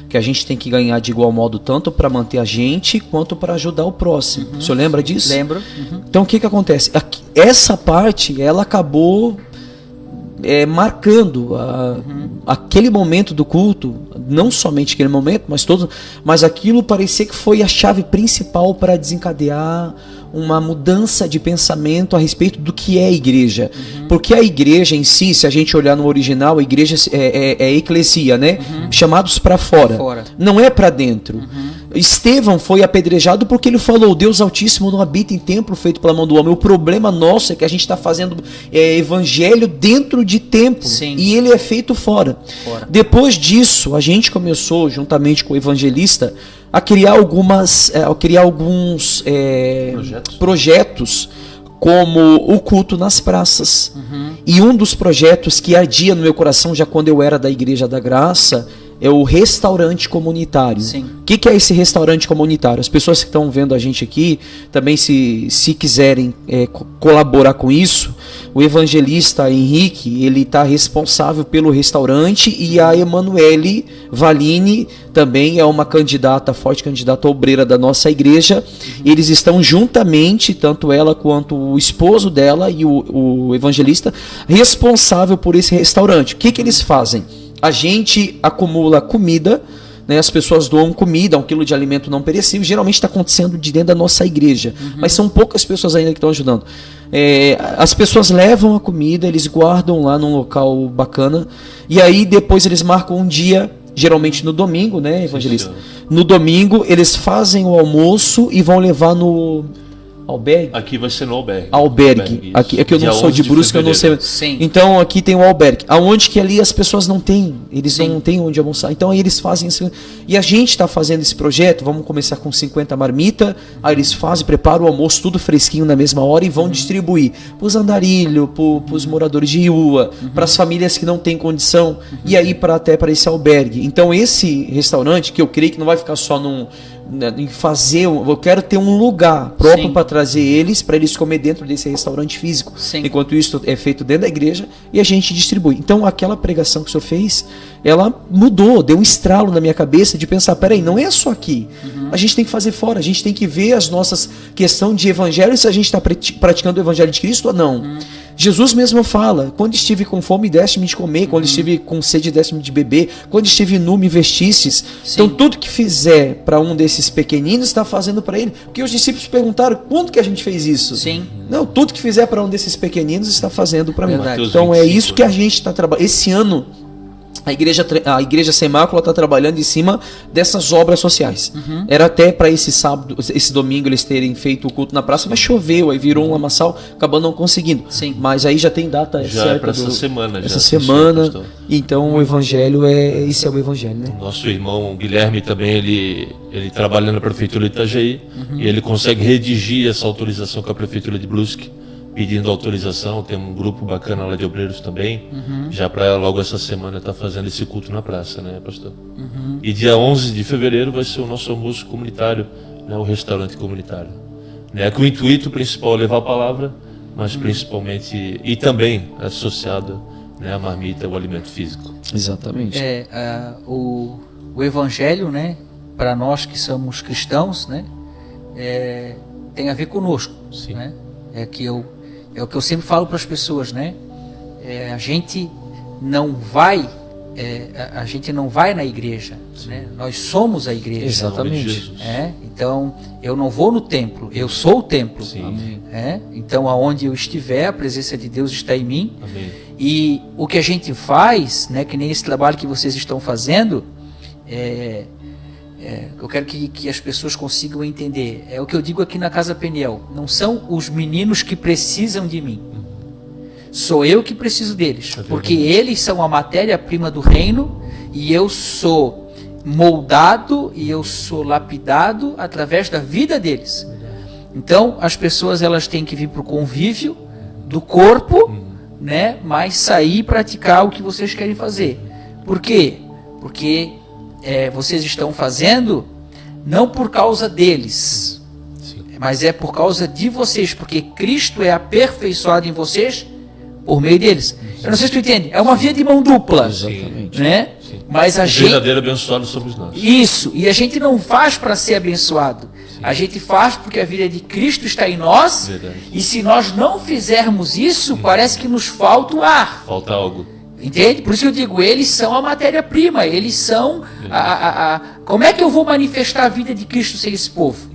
que a gente tem que ganhar de igual modo tanto para manter a gente quanto para ajudar o próximo. O senhor lembra disso? Lembro. Então o que acontece? Essa parte ela acabou marcando aquele momento do culto, não somente aquele momento, mas aquilo parecia que foi a chave principal para desencadear uma mudança de pensamento a respeito do que é a igreja. Porque a igreja em si, se a gente olhar no original, a igreja é eclesia, né? Chamados para fora. Não é para dentro. Estevão foi apedrejado porque ele falou: Deus Altíssimo não habita em templo feito pela mão do homem. O problema nosso é que a gente está fazendo evangelho dentro de templo. Sim. E ele é feito fora. Depois disso, a gente começou, juntamente com o evangelista, a criar alguns projetos, como o culto nas praças. E um dos projetos que ardia no meu coração já quando eu era da Igreja da Graça é o restaurante comunitário. Sim. O que é esse restaurante comunitário? As pessoas que estão vendo a gente aqui, também se quiserem colaborar com isso, o evangelista Henrique, ele está responsável pelo restaurante, e a Emanuele Valini também é uma forte candidata obreira da nossa igreja. Eles estão juntamente, tanto ela quanto o esposo dela e o evangelista, responsável por esse restaurante. O que eles fazem? A gente acumula comida, né? As pessoas doam comida, 1 quilo de alimento não perecível. Geralmente está acontecendo de dentro da nossa igreja, mas são poucas pessoas ainda que estão ajudando. As pessoas levam a comida, eles guardam lá num local bacana, e aí depois eles marcam um dia, geralmente no domingo, né, evangelista? No domingo eles fazem o almoço e vão levar no albergue? Aqui vai ser no albergue. Albergue. Aqui eu não sou de Brusque, eu não sei. Sim. Então aqui tem o albergue, aonde que ali as pessoas não têm, eles não têm onde almoçar. Então aí eles fazem isso. E a gente está fazendo esse projeto, vamos começar com 50 marmitas, aí eles preparam o almoço tudo fresquinho na mesma hora e vão distribuir para os andarilhos, para os moradores de rua, para as famílias que não têm condição, e aí até para esse albergue. Então esse restaurante, que eu creio que não vai ficar só em fazer, eu quero ter um lugar próprio para trazer eles, para eles comer dentro desse restaurante físico. Sim. Enquanto isso é feito dentro da igreja e a gente distribui. Então aquela pregação que o senhor fez, ela mudou, deu um estralo na minha cabeça de pensar: peraí, não é só aqui, a gente tem que fazer fora, a gente tem que ver as nossas questões de evangelho, se a gente está praticando o evangelho de Cristo ou não. Jesus mesmo fala: quando estive com fome, deste-me de comer, quando estive com sede, deste-me de beber, quando estive nu, me vestistes. Então tudo que fizer para um desses pequeninos, está fazendo para ele. Porque os discípulos perguntaram: quando que a gente fez isso? Sim. Não, tudo que fizer para um desses pequeninos está fazendo para mim. Verdade. Então é isso que a gente está trabalhando. Esse ano a igreja Sem Mácula está trabalhando em cima dessas obras sociais. Era até para esse sábado, esse domingo, eles terem feito o culto na praça, mas choveu, aí virou um lamaçal, acabou não conseguindo. Sim. Mas aí já tem data já certa. É para essa semana. Essa semana. Então o evangelho esse é o evangelho, né? Nosso irmão Guilherme também, ele trabalha na prefeitura de Itajaí, e ele consegue redigir essa autorização com a prefeitura de Brusque, pedindo autorização. Tem um grupo bacana lá de obreiros também, já para logo essa semana estar fazendo esse culto na praça, né, pastor? E dia 11 de fevereiro vai ser o nosso almoço comunitário, né, o restaurante comunitário, né, com o intuito principal levar a palavra, mas principalmente, e também associado, né, a marmita, o alimento físico. Exatamente. O evangelho, né, para nós que somos cristãos, né, tem a ver conosco. Sim. Né? É o que eu sempre falo para as pessoas, né? A gente não vai na igreja, né? Nós somos a igreja. Exatamente. Então eu não vou no templo, eu sou o templo. Sim. Então aonde eu estiver, a presença de Deus está em mim. Amém. E o que a gente faz, né, que nem esse trabalho que vocês estão fazendo, eu quero que as pessoas consigam entender. É o que eu digo aqui na Casa Peniel. Não são os meninos que precisam de mim. Sou eu que preciso deles. Porque eles são a matéria-prima do reino, e eu sou moldado e eu sou lapidado através da vida deles. Então, as pessoas, elas têm que vir para o convívio do corpo, né, mas sair e praticar o que vocês querem fazer. Por quê? Porque vocês estão fazendo não por causa deles. mas é por causa de vocês, porque Cristo é aperfeiçoado em vocês por meio deles. Eu não sei se tu entende, é uma via de mão dupla, Exatamente. né? Sim. Mas a O gente... verdadeiro abençoado somos nós. Isso, e a gente não faz para ser abençoado. A gente faz porque a vida de Cristo está em nós. Verdade. E se nós não fizermos isso, parece que nos falta o ar. Falta algo. Entende? Por isso que eu digo, eles são a matéria-prima, eles são como é que eu vou manifestar a vida de Cristo sem esse povo?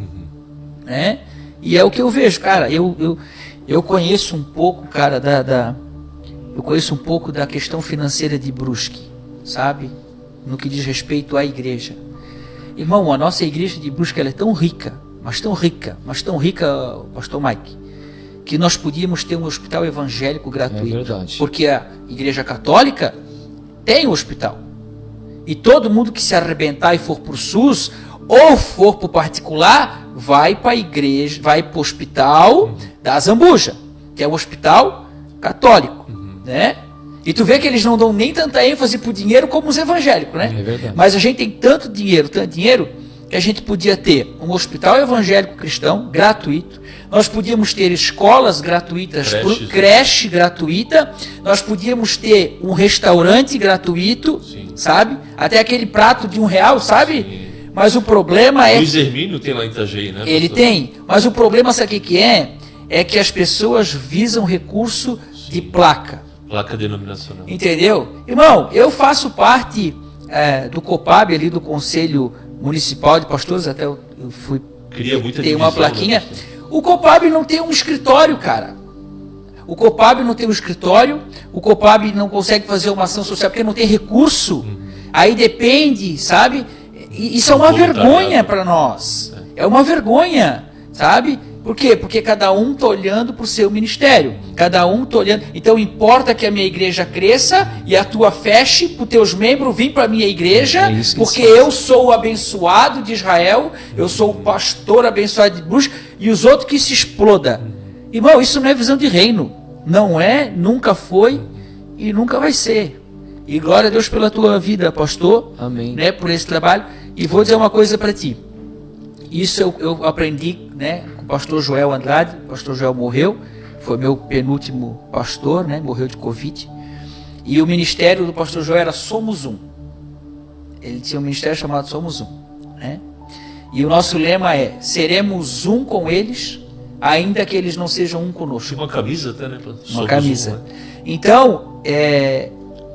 Né? E é o que eu vejo, cara. Eu conheço um pouco, cara, eu conheço um pouco da questão financeira de Brusque, sabe? No que diz respeito à igreja. Irmão, a nossa igreja de Brusque, ela é tão rica, mas tão rica, pastor Mike, que nós podíamos ter um hospital evangélico gratuito. É verdade. Porque a igreja católica tem um hospital. E todo mundo que se arrebentar e for para o SUS, ou for para o particular, vai para a igreja, vai para o hospital da Zambuja, que é um hospital católico, né? E tu vê que eles não dão nem tanta ênfase para o dinheiro como os evangélicos, né? É verdade. Mas a gente tem tanto dinheiro, que a gente podia ter um hospital evangélico cristão gratuito, nós podíamos ter escolas gratuitas, creche gratuita, nós podíamos ter um restaurante gratuito, Sim. sabe? Até aquele prato de R$1, sabe? Sim. Mas o problema é... Luiz Hermínio tem lá em Itajaí, né? Ele pastor? tem, mas o problema, sabe o que é? É que as pessoas visam recurso de placa. Placa denominacional. Entendeu? Irmão, eu faço parte do COPAB, ali do Conselho Municipal de Pastores, até eu fui... Cria muita tem uma divisão, plaquinha. né, pastor? O COPAB não tem um escritório, cara. O COPAB não tem um escritório, o COPAB não consegue fazer uma ação social porque não tem recurso. Aí depende, sabe? E isso é uma vergonha para nós. É uma vergonha, sabe? Por quê? Porque cada um está olhando para o seu ministério. Cada um está olhando. Então importa que a minha igreja cresça e a tua feche para os teus membros vir para a minha igreja, porque eu sou o abençoado de Israel, eu sou o pastor abençoado de Brusque, e os outros que se exploda. Irmão, isso não é visão de reino. Não é, nunca foi e nunca vai ser. E glória a Deus pela tua vida, pastor. Amém. Né, por esse trabalho. E vou dizer uma coisa para ti. Isso eu aprendi, né, com o pastor Joel Andrade. O pastor Joel morreu, foi meu penúltimo pastor, né, morreu de Covid. E o ministério do pastor Joel era Somos Um. Ele tinha um ministério chamado Somos Um, né? E o nosso lema é: seremos um com eles, ainda que eles não sejam um conosco. Tinha uma camisa até, né? Uma camisa. Então,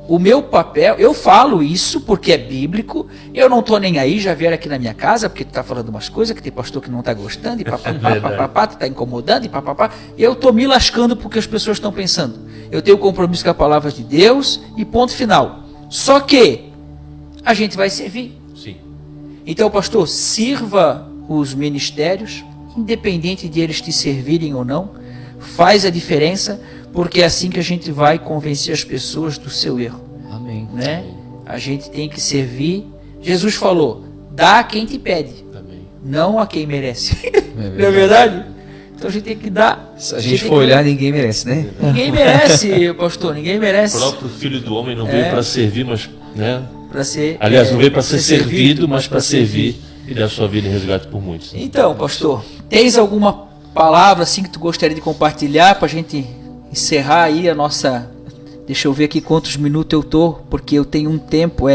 o meu papel, eu falo isso porque é bíblico, eu não estou nem aí, já vieram aqui na minha casa, porque tu está falando umas coisas, que tem pastor que não está gostando, e papapá, tu está incomodando, e papapá, eu estou me lascando porque as pessoas estão pensando. Eu tenho compromisso com a palavra de Deus, e ponto final. Só que a gente vai servir. Sim. Então, pastor, sirva os ministérios, independente de eles te servirem ou não, faz a diferença, porque é assim que a gente vai convencer as pessoas do seu erro. Amém. Né? A gente tem que servir. Jesus falou: dá a quem te pede, Amém. não a quem merece. Não é verdade? Então a gente tem que dar. Se a gente for olhar, ninguém merece, né? Ninguém merece, pastor, ninguém merece. O próprio Filho do Homem não veio para servir, mas, né? Para ser, Aliás, não veio para ser servido, mas para servir e dar sua vida em resgate por muitos. Então, pastor, tens alguma palavra assim que tu gostaria de compartilhar para a gente encerrar aí a nossa... Deixa eu ver aqui quantos minutos eu tô, porque eu tenho um tempo,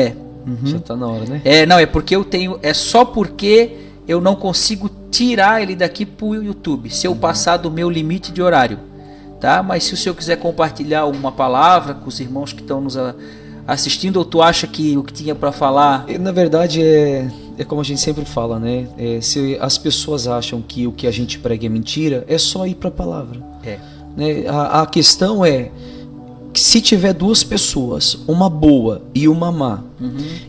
Já tá na hora, né? Não, é porque eu tenho... É só porque eu não consigo tirar ele daqui pro YouTube, se eu passar do meu limite de horário, tá? Mas se o senhor quiser compartilhar uma palavra com os irmãos que estão nos assistindo, ou tu acha que o que tinha para falar... Na verdade, é como a gente sempre fala, né? Se as pessoas acham que o que a gente prega é mentira, é só ir para a palavra. Né? A questão é que se tiver duas pessoas, uma boa e uma má,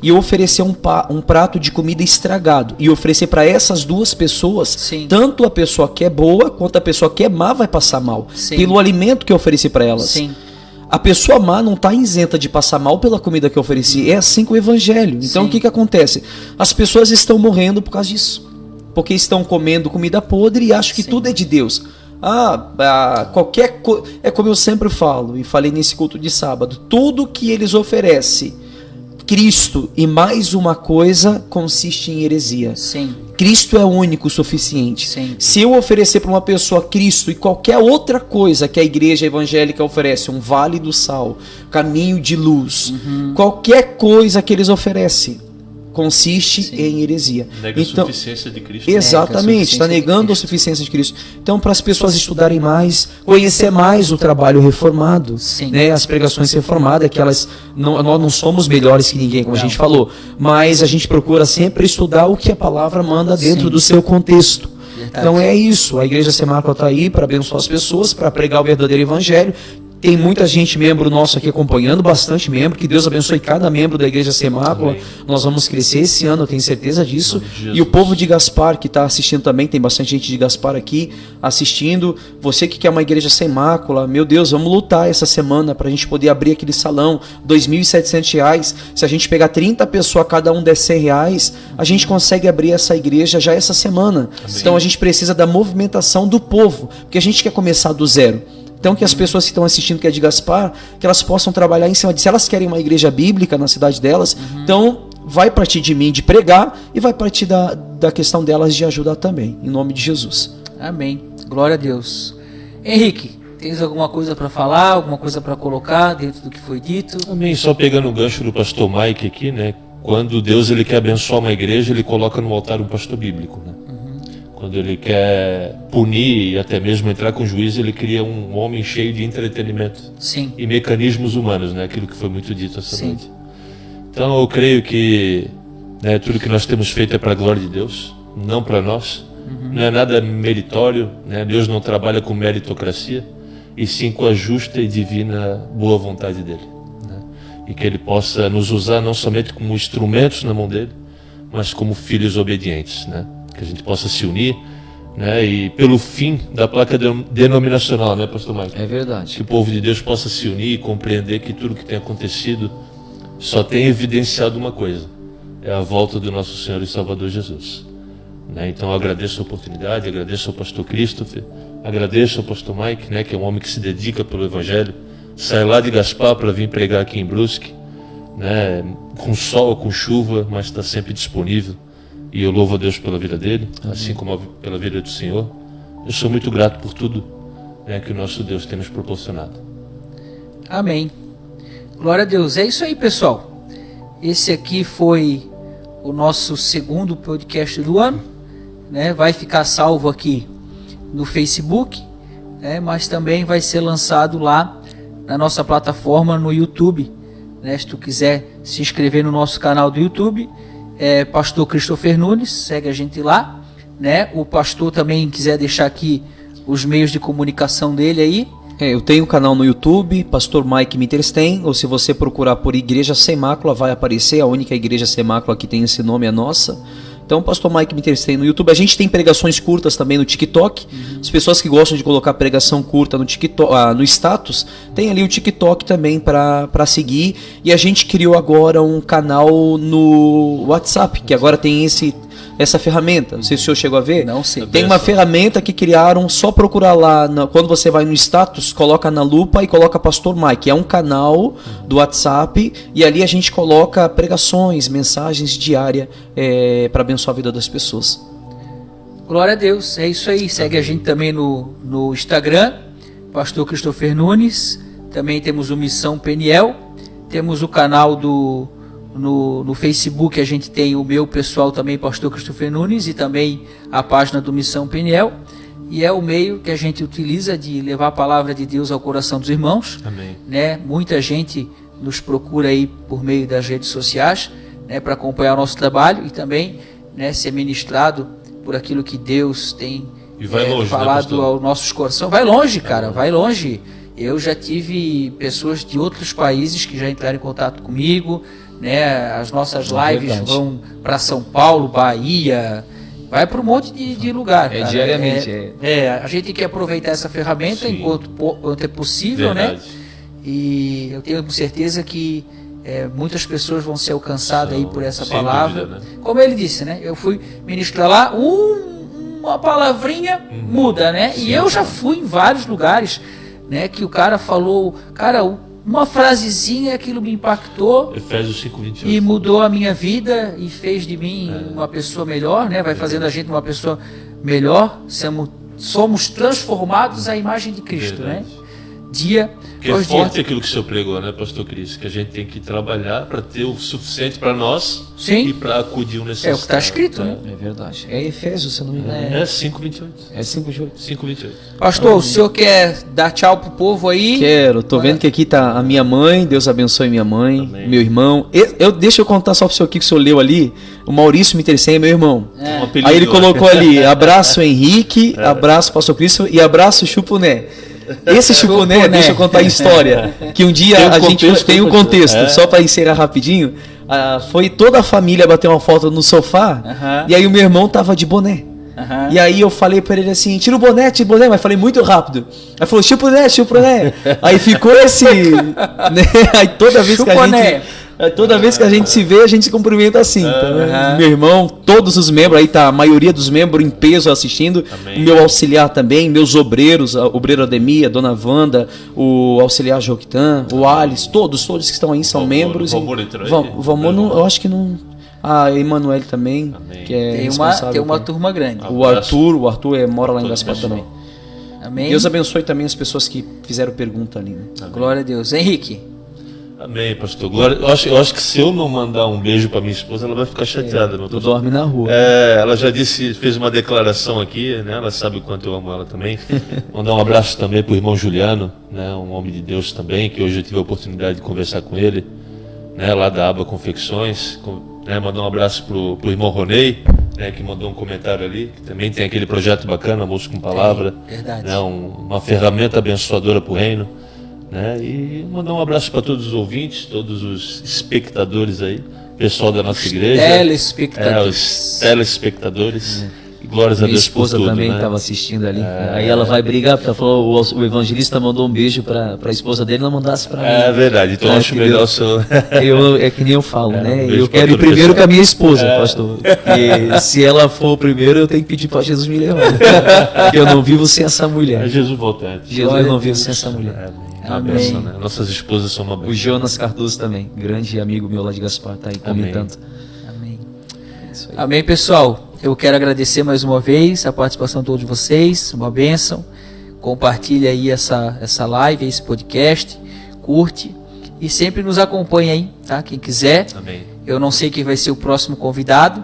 e eu oferecer um prato de comida estragado e oferecer para essas duas pessoas, Sim. tanto a pessoa que é boa quanto a pessoa que é má vai passar mal, Sim. pelo alimento que eu ofereci para elas. Sim. A pessoa má não está isenta de passar mal pela comida que eu ofereci. É assim com o evangelho. Então Sim. o que acontece? As pessoas estão morrendo por causa disso. Porque estão comendo comida podre e acham que Sim. tudo é de Deus. É como eu sempre falo, e falei nesse culto de sábado, tudo que eles oferecem, Cristo e mais uma coisa, consiste em heresia. Sim. Cristo é único, suficiente. Sim. Se eu oferecer para uma pessoa Cristo e qualquer outra coisa que a igreja evangélica oferece, um vale do sal, caminho de luz, qualquer coisa que eles oferecem, consiste em heresia. Nega a suficiência de Cristo. Exatamente, está negando a suficiência de Cristo. Então, para as pessoas estudarem mais, conhecer mais o trabalho reformado, Sim. né, as pregações reformadas, que nós não somos melhores que ninguém, como a gente falou, mas a gente procura sempre estudar o que a palavra manda dentro do seu contexto. Então é isso, a Igreja Semácula está aí para abençoar as pessoas, para pregar o verdadeiro evangelho. Tem muita gente, membro nosso aqui acompanhando, bastante membro, que Deus abençoe cada membro da Igreja Semácula. Amém. Nós vamos crescer esse ano, eu tenho certeza disso. Em nome de Jesus. E o povo de Gaspar que está assistindo também, tem bastante gente de Gaspar aqui assistindo. Você que quer uma igreja sem mácula, meu Deus, vamos lutar essa semana para a gente poder abrir aquele salão, R$ 2.700. Se a gente pegar 30 pessoas, cada um der R$100, a gente consegue abrir essa igreja já essa semana. Amém. Então a gente precisa da movimentação do povo, porque a gente quer começar do zero. Então que as pessoas que estão assistindo, que é de Gaspar, que elas possam trabalhar em cima de, se elas querem uma igreja bíblica na cidade delas, então vai partir de mim de pregar e vai partir da questão delas de ajudar também, em nome de Jesus. Amém. Glória a Deus. Henrique, tens alguma coisa para falar, alguma coisa para colocar dentro do que foi dito? Amém. Só pegando o gancho do pastor Mike aqui, né? Quando Deus ele quer abençoar uma igreja, ele coloca no altar um pastor bíblico, né? Quando ele quer punir e até mesmo entrar com juízo, ele cria um homem cheio de entretenimento Sim. e mecanismos humanos, né? Aquilo que foi muito dito essa Sim. noite. Então eu creio que, né, tudo que nós temos feito é para a glória de Deus, não para nós. Não é nada meritório, né? Deus não trabalha com meritocracia, e sim com a justa e divina boa vontade dele, né? E que ele possa nos usar não somente como instrumentos na mão dele, mas como filhos obedientes, né? Que a gente possa se unir, né? E pelo fim da placa denominacional, né, pastor Mike? É verdade. Que o povo de Deus possa se unir e compreender que tudo que tem acontecido só tem evidenciado uma coisa: é a volta do nosso Senhor e Salvador Jesus, né? Então eu agradeço a oportunidade, agradeço ao pastor Christopher, agradeço ao pastor Mike, né, que é um homem que se dedica pelo Evangelho, sai lá de Gaspar para vir pregar aqui em Brusque, né, com sol ou com chuva, mas está sempre disponível. E eu louvo a Deus pela vida dele, assim como pela vida do Senhor. Eu sou muito grato por tudo, né, que o nosso Deus tem nos proporcionado. Amém. Glória a Deus. É isso aí, pessoal. Esse aqui foi o nosso segundo podcast do ano, né? Vai ficar salvo aqui no Facebook, né? Mas também vai ser lançado lá na nossa plataforma no YouTube, né? Se tu quiser se inscrever no nosso canal do YouTube, Pastor Christopher Nunes, segue a gente lá, né? O pastor também quiser deixar aqui os meios de comunicação dele aí. Eu tenho um canal no YouTube, Pastor Mike Mitterstein, ou se você procurar por Igreja Sem Mácula, vai aparecer, a única Igreja Sem Mácula que tem esse nome é nossa. Então, Pastor Mike Mitterstein no YouTube. A gente tem pregações curtas também no TikTok. As pessoas que gostam de colocar pregação curta no TikTok, no status, tem ali o TikTok também para seguir. E a gente criou agora um canal no WhatsApp, que agora tem essa ferramenta. Não sei se o senhor chegou a ver. Não sei. Tem uma ferramenta que criaram, só procurar lá, quando você vai no status, coloca na lupa e coloca Pastor Mike. É um canal do WhatsApp e ali a gente coloca pregações, mensagens diárias para abençoar a vida das pessoas. Glória a Deus, é isso aí. Segue a gente também no Instagram, Pastor Christopher Nunes. Também temos o Missão Peniel. Temos o canal no Facebook, a gente tem o meu pessoal também, Pastor Christopher Nunes, e também a página do Missão Peniel. E é o meio que a gente utiliza de levar a palavra de Deus ao coração dos irmãos. Amém. Né? Muita gente nos procura aí por meio das redes sociais, né, para acompanhar o nosso trabalho e também, né, ser ministrado por aquilo que Deus tem E vai longe, falado, né, aos nossos corações. Vai longe, cara, vai longe. Eu já tive pessoas de outros países que já entraram em contato comigo, né? As nossas lives verdade. vão para São Paulo, Bahia, vai para um monte de lugar. Cara. Diariamente. A gente tem que aproveitar essa ferramenta Sim. enquanto é possível, né? Verdade. E eu tenho certeza que muitas pessoas vão ser alcançadas aí por essa Sem palavra. dúvida, né? Como ele disse, né? Eu fui ministrar lá, uma palavrinha muda, né? E eu já fui em vários lugares, né? Que o cara falou, cara, uma frasezinha, aquilo me impactou Efésios 5:28. e mudou a minha vida e fez de mim uma pessoa melhor, né? Vai fazendo a gente uma pessoa melhor. Somos transformados à imagem de Cristo, Verdade. né? Dia Que é após forte dia. aquilo que o senhor pregou, né, pastor Cristo? Que a gente tem que trabalhar para ter o suficiente para nós Sim. e para acudir o necessário. É o que está escrito, né? É verdade. É Efésios, se eu não me engano. É 5:28. É 5:8. 5:28. Pastor, o senhor quer dar tchau pro povo aí? Quero, tô vendo que aqui tá a minha mãe, Deus abençoe minha mãe, Amém. meu irmão. Deixa eu contar só pro senhor aqui que o senhor leu ali, o Maurício Mittersen é meu irmão. Um apelido, Aí ele né? colocou ali, abraço Henrique, abraço Pastor Cristo e abraço Chupuné. Esse Chupuné, Chupuné. deixa eu contar a história, que um dia Tem um a gente contexto, tem um contexto, é. só para encerrar rapidinho, foi toda a família bater uma foto no sofá, Aham. e aí o meu irmão tava de boné. Aham. E aí eu falei pra ele assim, tira o boné, mas falei muito rápido. Aí falou, chupuné. Aí ficou esse, né? Aí toda vez que a gente se vê, a gente se cumprimenta assim. Então, Aham. meu irmão, todos os membros, aí tá a maioria dos membros em peso assistindo. Amém. O meu auxiliar também, meus obreiros, a obreira Ademir, a dona Wanda, o auxiliar Joquitan, o Alice, todos que estão aí são Valmor- membros. Valmor entrou aí? Valmor, eu acho que não. A Emanuele também, Amém. que é Tem responsável uma por- turma grande. o Arthur mora lá em Todo Gaspar pessoal. também. Amém. Deus abençoe também as pessoas que fizeram pergunta ali, né? Glória a Deus. Henrique. Amém, pastor. Glória. Eu acho que se eu não mandar um beijo para minha esposa, ela vai ficar chateada, meu Tu pastor. dorme na rua. Ela já fez uma declaração aqui, né? Ela sabe o quanto eu amo ela também. Mandar um abraço também pro irmão Juliano, né? Um homem de Deus também, que hoje eu tive a oportunidade de conversar com ele, né? Lá da Aba Confecções. Né? Mandar um abraço pro irmão Ronei, né? Que mandou um comentário ali, que também tem aquele projeto bacana, Almoço com Palavra. Verdade. Né? Uma ferramenta abençoadora para o reino. Né? E mandar um abraço para todos os ouvintes, todos os espectadores aí, pessoal da nossa igreja. Telespectadores. Os telespectadores. E glórias a Minha Deus por esposa tudo, também né? estava assistindo ali. Aí ela vai brigar, porque ela falou, o evangelista mandou um beijo para a esposa dele, não mandasse para mim. É verdade, então eu acho Entendeu? melhor o seu... É que nem eu falo, um né? beijo Eu pra quero ir todo primeiro pessoal. com a minha esposa, pastor. Porque se ela for primeiro, eu tenho que pedir para Jesus me levar. Porque eu não vivo sem essa mulher. Jesus volta antes. Jesus, eu não vivo sem essa mulher. Uma Amém. benção, né? Nossas esposas são uma benção. O Jonas Cardoso também, grande amigo meu lá de Gaspar, tá aí comentando. Amém. Isso aí. Amém, pessoal. Eu quero agradecer mais uma vez a participação de todos vocês. Uma bênção. Compartilha aí essa live, esse podcast. Curte. E sempre nos acompanha aí, tá? Quem quiser. Amém. Eu não sei quem vai ser o próximo convidado,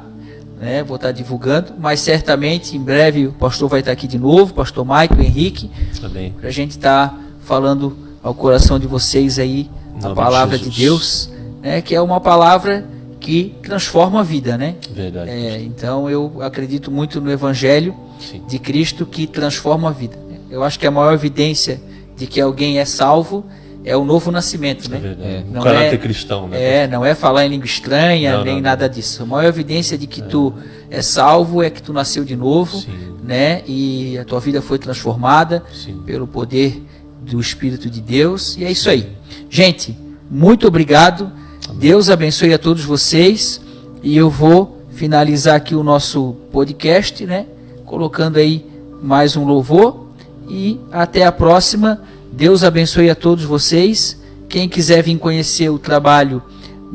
né? Vou estar divulgando. Mas certamente, em breve, o pastor vai estar aqui de novo. Pastor Mike, o Henrique. Amém. Para a gente estar falando ao coração de vocês aí Em a nome palavra de de Jesus. Deus, né? Que é uma palavra que transforma a vida, né? Verdade. Então eu acredito muito no Evangelho Sim. de Cristo que transforma a vida. Eu acho que a maior evidência de que alguém é salvo é o novo nascimento, É né? verdade. Não Um caráter é- cristão, né? Não é falar em língua estranha, Não, nem não, nada disso. A maior evidência de que tu é salvo é que tu nasceu de novo, Sim. né? E a tua vida foi transformada Sim. pelo poder do Espírito de Deus. E é isso aí. Gente, muito obrigado. Deus abençoe a todos vocês. E eu vou finalizar aqui o nosso podcast, né? Colocando aí mais um louvor. E até a próxima. Deus abençoe a todos vocês. Quem quiser vir conhecer o trabalho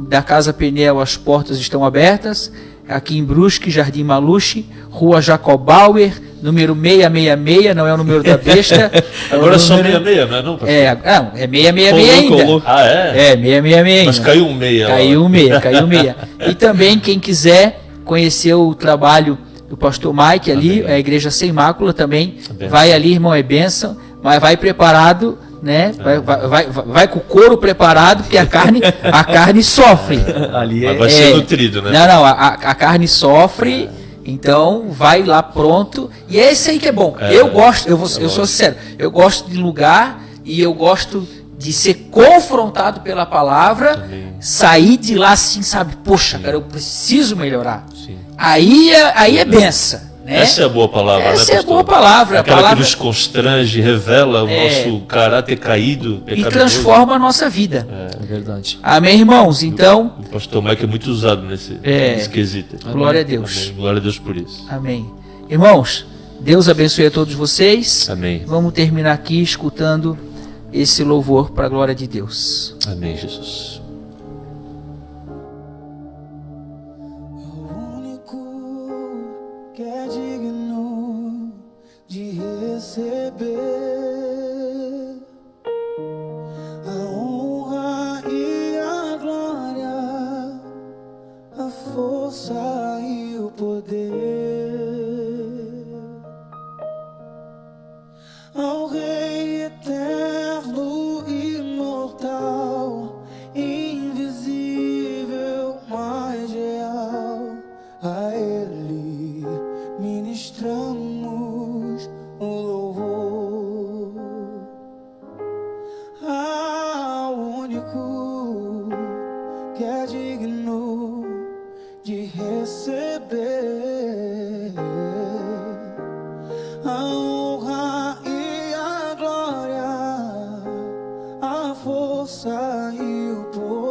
da Casa Peniel, as portas estão abertas. Aqui em Brusque, Jardim Maluche, Rua Jacobauer, número 666, não é o número da besta. é o Agora é só número- 66, não é não, pastor? Não, é 666 ainda. Colou. Ah, é? É, 666 Mas ainda. caiu um meia. Caiu um meia, caiu um meia. E também quem quiser conhecer o trabalho do pastor Mike ali, Amém. a Igreja Sem Mácula também, Benção. vai ali, irmão, é bênção, mas vai preparado, né? Vai com o couro preparado, porque a carne sofre. Ali Mas vai ser nutrido, né? Não, a carne sofre, então vai lá pronto. E é esse aí que é bom. Eu gosto, eu sou sincero, eu gosto de lugar e eu gosto de ser confrontado pela palavra, Amém. sair de lá assim, sabe? Poxa, cara, eu preciso melhorar. Sim. Aí é benção, né? Essa é a boa palavra, Essa né, é a pastor? boa palavra, a Aquela palavra- que nos constrange, revela o nosso caráter caído, E pecaminoso. transforma a nossa vida. É verdade. Amém, irmãos? Então, O pastor Mike é muito usado nesse quesito. glória a Deus. Amém. Glória a Deus por isso. Amém. Irmãos, Deus abençoe a todos vocês. Amém. Vamos terminar aqui escutando esse louvor para a glória de Deus. Amém, Jesus. O único que é digno de receber a honra e a glória, a força e o poder. Ao Rei eterno, imortal, invisível, mas real, a Ele ministramos o louvor. Ao único que é digno de receber a honra e a glória, a força e o poder.